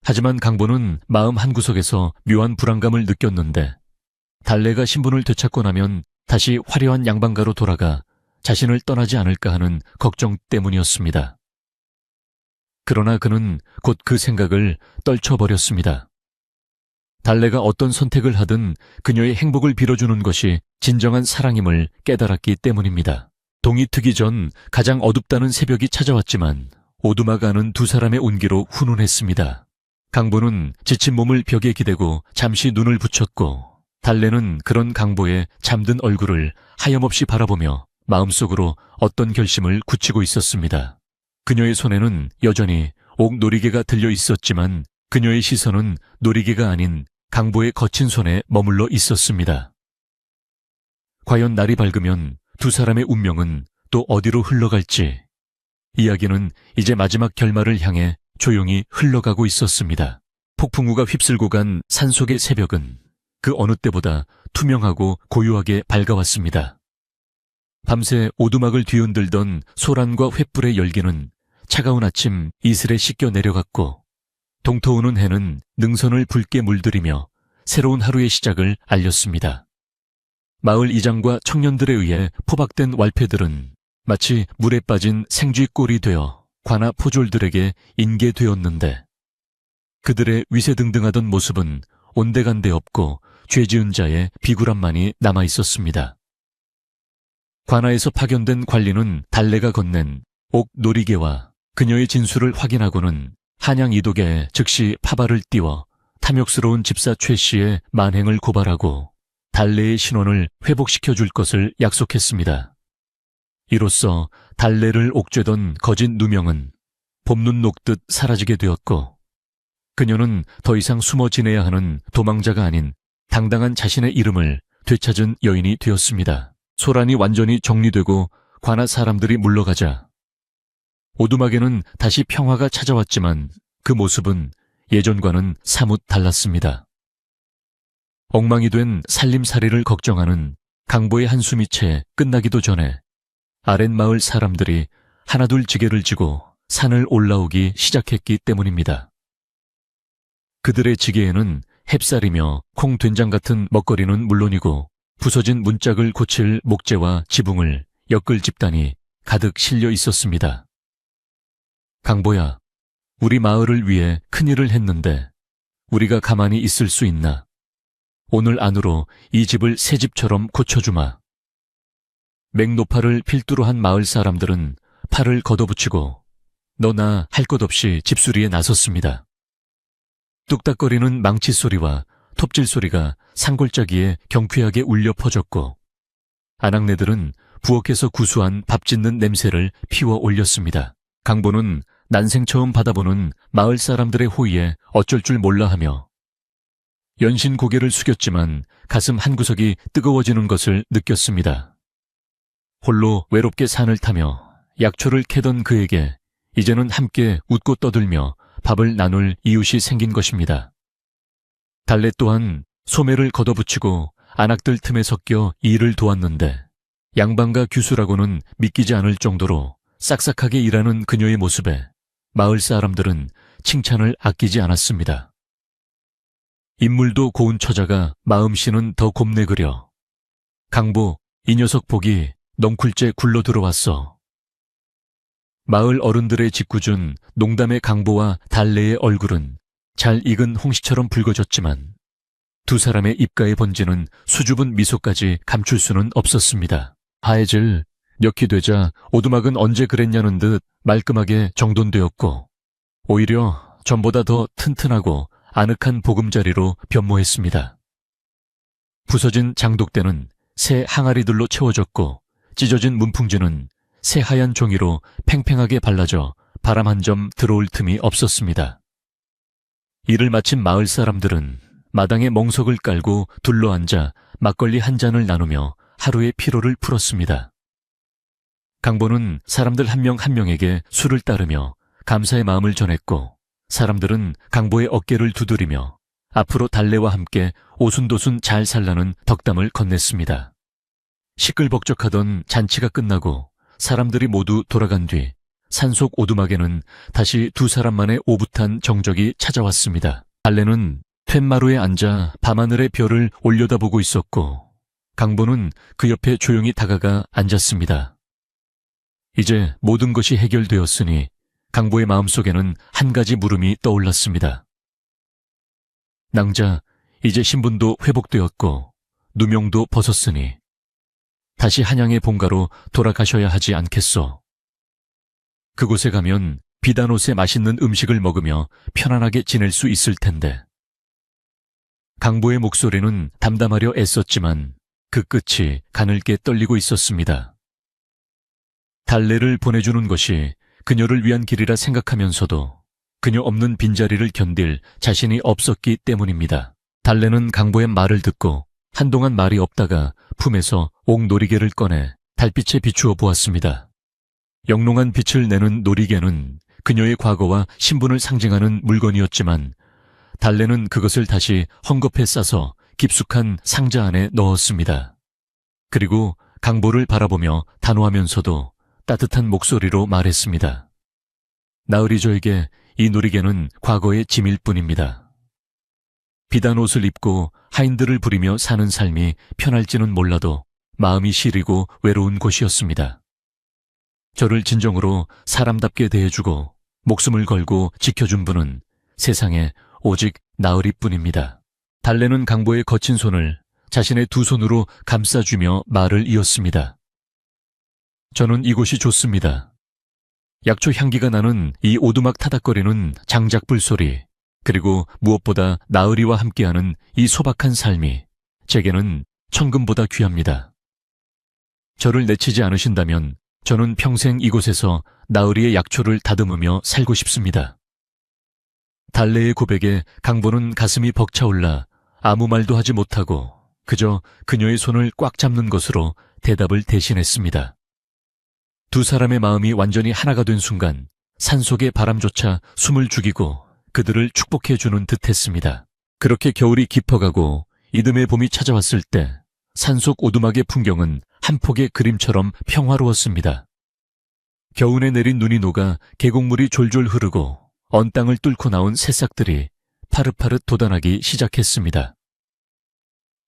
하지만 강보는 마음 한구석에서 묘한 불안감을 느꼈는데 달래가 신분을 되찾고 나면 다시 화려한 양반가로 돌아가 자신을 떠나지 않을까 하는 걱정 때문이었습니다. 그러나 그는 곧 그 생각을 떨쳐버렸습니다. 달래가 어떤 선택을 하든 그녀의 행복을 빌어주는 것이 진정한 사랑임을 깨달았기 때문입니다. 동이 트기 전 가장 어둡다는 새벽이 찾아왔지만 오두막 안은 두 사람의 온기로 훈훈했습니다. 강보는 지친 몸을 벽에 기대고 잠시 눈을 붙였고 달래는 그런 강보의 잠든 얼굴을 하염없이 바라보며 마음속으로 어떤 결심을 굳히고 있었습니다. 그녀의 손에는 여전히 옥놀이개가 들려 있었지만 그녀의 시선은 놀이개가 아닌 강보의 거친 손에 머물러 있었습니다. 과연 날이 밝으면 두 사람의 운명은 또 어디로 흘러갈지 이야기는 이제 마지막 결말을 향해 조용히 흘러가고 있었습니다. 폭풍우가 휩쓸고 간 산속의 새벽은 그 어느 때보다 투명하고 고요하게 밝아왔습니다. 밤새 오두막을 뒤흔들던 소란과 횃불의 열기는 차가운 아침 이슬에 씻겨 내려갔고 동터오는 해는 능선을 붉게 물들이며 새로운 하루의 시작을 알렸습니다. 마을 이장과 청년들에 의해 포박된 왈패들은 마치 물에 빠진 생쥐꼴이 되어 관아 포졸들에게 인계되었는데 그들의 위세등등하던 모습은 온데간데 없고 죄지은 자의 비굴함만이 남아있었습니다. 관아에서 파견된 관리는 달래가 건넨 옥놀이개와 그녀의 진술을 확인하고는 한양 이독에 즉시 파발을 띄워 탐욕스러운 집사 최 씨의 만행을 고발하고 달래의 신원을 회복시켜줄 것을 약속했습니다. 이로써 달래를 옥죄던 거짓 누명은 봄눈 녹듯 사라지게 되었고 그녀는 더 이상 숨어 지내야 하는 도망자가 아닌 당당한 자신의 이름을 되찾은 여인이 되었습니다. 소란이 완전히 정리되고 관아 사람들이 물러가자 오두막에는 다시 평화가 찾아왔지만 그 모습은 예전과는 사뭇 달랐습니다. 엉망이 된 살림살이를 걱정하는 강보의 한숨이 채 끝나기도 전에 아랫마을 사람들이 하나둘 지게를 지고 산을 올라오기 시작했기 때문입니다. 그들의 지게에는 햅쌀이며 콩된장 같은 먹거리는 물론이고 부서진 문짝을 고칠 목재와 지붕을 엮을 집단이 가득 실려 있었습니다. 강보야, 우리 마을을 위해 큰일을 했는데 우리가 가만히 있을 수 있나? 오늘 안으로 이 집을 새 집처럼 고쳐주마. 맹노파를 필두로 한 마을 사람들은 팔을 걷어붙이고 너나 할 것 없이 집수리에 나섰습니다. 뚝딱거리는 망치 소리와 톱질 소리가 산골짜기에 경쾌하게 울려 퍼졌고 아낙네들은 부엌에서 구수한 밥 짓는 냄새를 피워 올렸습니다. 강보는 난생 처음 받아보는 마을 사람들의 호의에 어쩔 줄 몰라 하며 연신 고개를 숙였지만 가슴 한구석이 뜨거워지는 것을 느꼈습니다. 홀로 외롭게 산을 타며 약초를 캐던 그에게 이제는 함께 웃고 떠들며 밥을 나눌 이웃이 생긴 것입니다. 달래 또한 소매를 걷어붙이고 안악들 틈에 섞여 일을 도왔는데 양반과 규수라고는 믿기지 않을 정도로 싹싹하게 일하는 그녀의 모습에 마을 사람들은 칭찬을 아끼지 않았습니다. 인물도 고운 처자가 마음씨는 더 곱네 그려. 강보, 이 녀석 복이 넝쿨째 굴러 들어왔어. 마을 어른들의 짓궂은 농담의 강보와 달래의 얼굴은 잘 익은 홍시처럼 붉어졌지만 두 사람의 입가에 번지는 수줍은 미소까지 감출 수는 없었습니다. 하해질 녘이 되자 오두막은 언제 그랬냐는 듯 말끔하게 정돈되었고 오히려 전보다 더 튼튼하고 아늑한 보금자리로 변모했습니다. 부서진 장독대는 새 항아리들로 채워졌고 찢어진 문풍지는 새 하얀 종이로 팽팽하게 발라져 바람 한 점 들어올 틈이 없었습니다. 일을 마친 마을 사람들은 마당에 멍석을 깔고 둘러앉아 막걸리 한 잔을 나누며 하루의 피로를 풀었습니다. 강보는 사람들 한 명 한 명에게 술을 따르며 감사의 마음을 전했고, 사람들은 강보의 어깨를 두드리며 앞으로 달래와 함께 오순도순 잘 살라는 덕담을 건넸습니다. 시끌벅적하던 잔치가 끝나고 사람들이 모두 돌아간 뒤 산속 오두막에는 다시 두 사람만의 오붓한 정적이 찾아왔습니다. 달래는 툇마루에 앉아 밤하늘의 별을 올려다보고 있었고, 강보는 그 옆에 조용히 다가가 앉았습니다. 이제 모든 것이 해결되었으니 강보의 마음속에는 한 가지 물음이 떠올랐습니다. 낭자, 이제 신분도 회복되었고 누명도 벗었으니 다시 한양의 본가로 돌아가셔야 하지 않겠소. 그곳에 가면 비단 옷에 맛있는 음식을 먹으며 편안하게 지낼 수 있을 텐데. 강보의 목소리는 담담하려 애썼지만 그 끝이 가늘게 떨리고 있었습니다. 달래를 보내주는 것이 그녀를 위한 길이라 생각하면서도 그녀 없는 빈자리를 견딜 자신이 없었기 때문입니다. 달래는 강보의 말을 듣고 한동안 말이 없다가 품에서 옥놀이개를 꺼내 달빛에 비추어 보았습니다. 영롱한 빛을 내는 놀이개는 그녀의 과거와 신분을 상징하는 물건이었지만 달래는 그것을 다시 헝겊에 싸서 깊숙한 상자 안에 넣었습니다. 그리고 강보를 바라보며 단호하면서도 따뜻한 목소리로 말했습니다. 나으리 저에게 이 놀이개는 과거의 짐일 뿐입니다. 비단 옷을 입고 하인들을 부리며 사는 삶이 편할지는 몰라도 마음이 시리고 외로운 곳이었습니다. 저를 진정으로 사람답게 대해주고 목숨을 걸고 지켜준 분은 세상에 오직 나으리뿐입니다. 달래는 강보의 거친 손을 자신의 두 손으로 감싸주며 말을 이었습니다. 저는 이곳이 좋습니다. 약초 향기가 나는 이 오두막 타닥거리는 장작불 소리, 그리고 무엇보다 나으리와 함께하는 이 소박한 삶이 제게는 천금보다 귀합니다. 저를 내치지 않으신다면 저는 평생 이곳에서 나으리의 약초를 다듬으며 살고 싶습니다. 달래의 고백에 강보는 가슴이 벅차올라 아무 말도 하지 못하고 그저 그녀의 손을 꽉 잡는 것으로 대답을 대신했습니다. 두 사람의 마음이 완전히 하나가 된 순간 산속의 바람조차 숨을 죽이고 그들을 축복해주는 듯했습니다. 그렇게 겨울이 깊어가고 이듬해 봄이 찾아왔을 때 산속 오두막의 풍경은 한 폭의 그림처럼 평화로웠습니다. 겨우내 내린 눈이 녹아 계곡물이 졸졸 흐르고 언 땅을 뚫고 나온 새싹들이 파릇파릇 돋아나기 시작했습니다.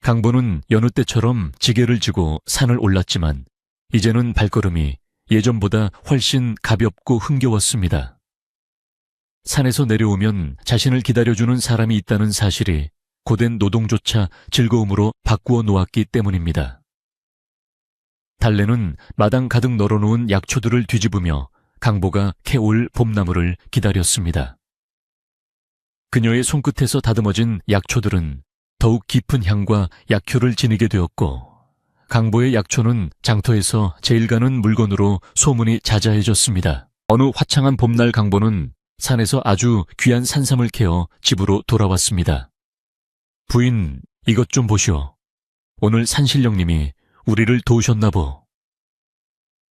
강보는 여느 때처럼 지게를 지고 산을 올랐지만 이제는 발걸음이 예전보다 훨씬 가볍고 흥겨웠습니다. 산에서 내려오면 자신을 기다려주는 사람이 있다는 사실이 고된 노동조차 즐거움으로 바꾸어 놓았기 때문입니다. 달래는 마당 가득 널어놓은 약초들을 뒤집으며 강보가 캐올 봄나무를 기다렸습니다. 그녀의 손끝에서 다듬어진 약초들은 더욱 깊은 향과 약효를 지니게 되었고 강보의 약초는 장터에서 제일 가는 물건으로 소문이 자자해졌습니다. 어느 화창한 봄날 강보는 산에서 아주 귀한 산삼을 캐어 집으로 돌아왔습니다. 부인, 이것 좀 보시오. 오늘 산신령님이 우리를 도우셨나보.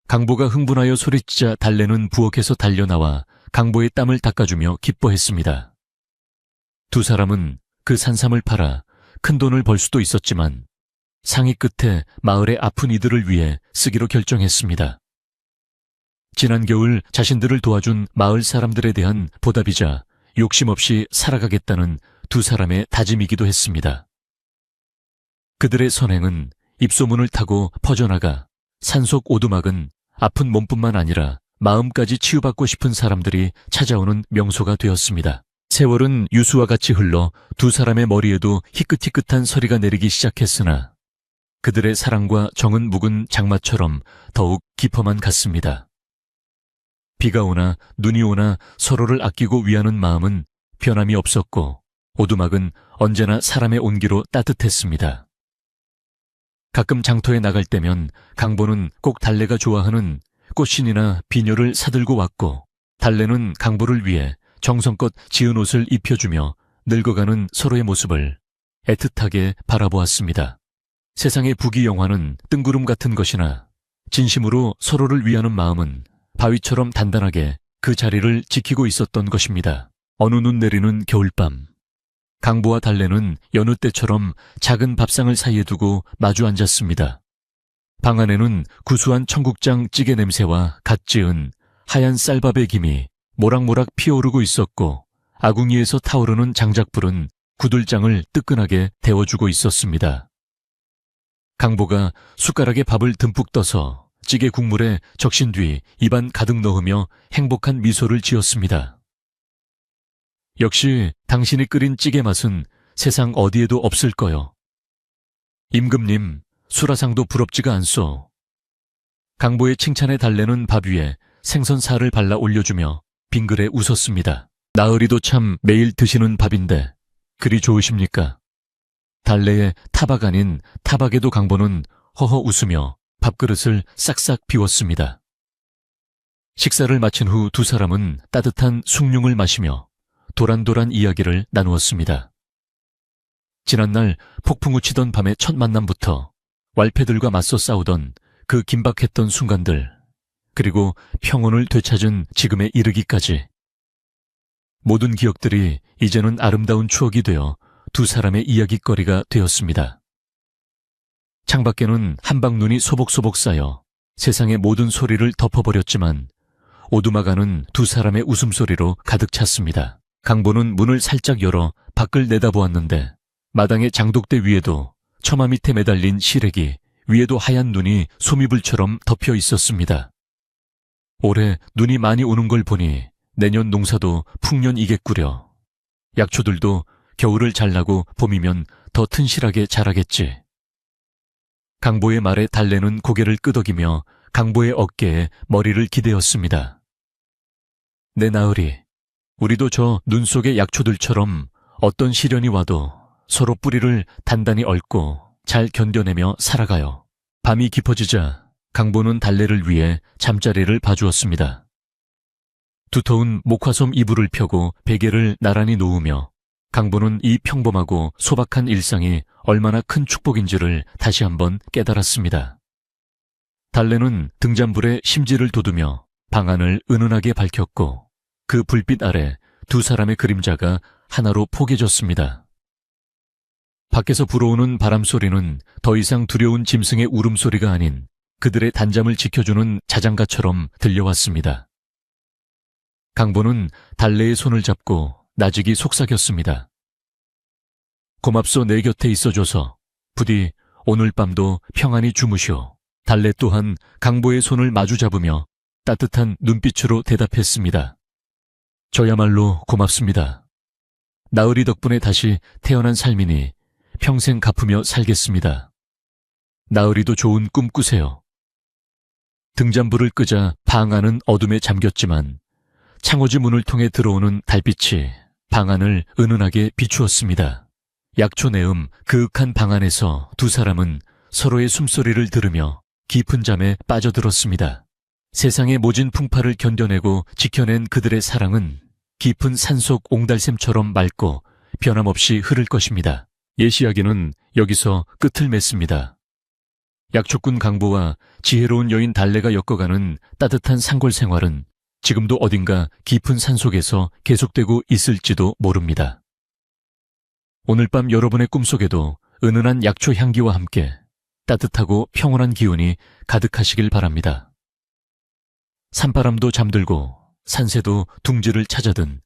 강보가 흥분하여 소리치자 달래는 부엌에서 달려나와 강보의 땀을 닦아주며 기뻐했습니다. 두 사람은 그 산삼을 팔아 큰 돈을 벌 수도 있었지만 상의 끝에 마을의 아픈 이들을 위해 쓰기로 결정했습니다. 지난 겨울 자신들을 도와준 마을 사람들에 대한 보답이자 욕심 없이 살아가겠다는 두 사람의 다짐이기도 했습니다. 그들의 선행은 입소문을 타고 퍼져나가 산속 오두막은 아픈 몸뿐만 아니라 마음까지 치유받고 싶은 사람들이 찾아오는 명소가 되었습니다. 세월은 유수와 같이 흘러 두 사람의 머리에도 희끗희끗한 서리가 내리기 시작했으나 그들의 사랑과 정은 묵은 장마처럼 더욱 깊어만 갔습니다. 비가 오나 눈이 오나 서로를 아끼고 위하는 마음은 변함이 없었고 오두막은 언제나 사람의 온기로 따뜻했습니다. 가끔 장터에 나갈 때면 강보는 꼭 달래가 좋아하는 꽃신이나 비녀를 사들고 왔고 달래는 강보를 위해 정성껏 지은 옷을 입혀주며 늙어가는 서로의 모습을 애틋하게 바라보았습니다. 세상의 부귀영화는 뜬구름 같은 것이나 진심으로 서로를 위하는 마음은 바위처럼 단단하게 그 자리를 지키고 있었던 것입니다. 어느 눈 내리는 겨울밤, 강보와 달래는 여느 때처럼 작은 밥상을 사이에 두고 마주 앉았습니다. 방 안에는 구수한 청국장 찌개 냄새와 갓 지은 하얀 쌀밥의 김이 모락모락 피어오르고 있었고, 아궁이에서 타오르는 장작불은 구들장을 뜨끈하게 데워주고 있었습니다. 강보가 숟가락에 밥을 듬뿍 떠서 찌개 국물에 적신 뒤 입안 가득 넣으며 행복한 미소를 지었습니다. 역시 당신이 끓인 찌개 맛은 세상 어디에도 없을 거요. 임금님, 수라상도 부럽지가 않소. 강보의 칭찬에 달래는 밥 위에 생선살을 발라 올려주며 빙그레 웃었습니다. 나으리도 참 매일 드시는 밥인데 그리 좋으십니까? 달래의 타박 아닌 타박에도 강보는 허허 웃으며 밥그릇을 싹싹 비웠습니다. 식사를 마친 후 두 사람은 따뜻한 숭늉을 마시며 도란도란 이야기를 나누었습니다. 지난날 폭풍우 치던 밤의 첫 만남부터 왈패들과 맞서 싸우던 그 긴박했던 순간들, 그리고 평온을 되찾은 지금에 이르기까지 모든 기억들이 이제는 아름다운 추억이 되어 두 사람의 이야깃거리가 되었습니다. 창밖에는 한방눈이 소복소복 쌓여 세상의 모든 소리를 덮어버렸지만 오두막안은 두 사람의 웃음소리로 가득 찼습니다. 강보는 문을 살짝 열어 밖을 내다보았는데 마당의 장독대 위에도 처마 밑에 매달린 시래기, 위에도 하얀 눈이 소미불처럼 덮여 있었습니다. 올해 눈이 많이 오는 걸 보니 내년 농사도 풍년이겠구려. 약초들도 겨울을 잘 나고 봄이면 더 튼실하게 자라겠지. 강보의 말에 달래는 고개를 끄덕이며 강보의 어깨에 머리를 기대었습니다. 내 나으리, 우리도 저 눈 속의 약초들처럼 어떤 시련이 와도 서로 뿌리를 단단히 얽고 잘 견뎌내며 살아가요. 밤이 깊어지자 강보는 달래를 위해 잠자리를 봐주었습니다. 두터운 목화솜 이불을 펴고 베개를 나란히 놓으며 강보는 이 평범하고 소박한 일상이 얼마나 큰 축복인지를 다시 한번 깨달았습니다. 달래는 등잔불에 심지를 돋우며 방 안을 은은하게 밝혔고 그 불빛 아래 두 사람의 그림자가 하나로 포개졌습니다. 밖에서 불어오는 바람소리는 더 이상 두려운 짐승의 울음소리가 아닌 그들의 단잠을 지켜주는 자장가처럼 들려왔습니다. 강보는 달래의 손을 잡고 나직이 속삭였습니다. 고맙소, 내 곁에 있어줘서. 부디 오늘 밤도 평안히 주무시오. 달래 또한 강보의 손을 마주 잡으며 따뜻한 눈빛으로 대답했습니다. 저야말로 고맙습니다. 나으리 덕분에 다시 태어난 삶이니 평생 갚으며 살겠습니다. 나으리도 좋은 꿈 꾸세요. 등잔불을 끄자 방 안은 어둠에 잠겼지만 창호지 문을 통해 들어오는 달빛이 방 안을 은은하게 비추었습니다. 약초 내음 그윽한 방 안에서 두 사람은 서로의 숨소리를 들으며 깊은 잠에 빠져들었습니다. 세상의 모진 풍파를 견뎌내고 지켜낸 그들의 사랑은 깊은 산속 옹달샘처럼 맑고 변함없이 흐를 것입니다. 옛 이야기는 여기서 끝을 맺습니다. 약초꾼 강보와 지혜로운 여인 달래가 엮어가는 따뜻한 산골 생활은 지금도 어딘가 깊은 산속에서 계속되고 있을지도 모릅니다. 오늘 밤 여러분의 꿈속에도 은은한 약초 향기와 함께 따뜻하고 평온한 기운이 가득하시길 바랍니다. 산바람도 잠들고 산새도 둥지를 찾아든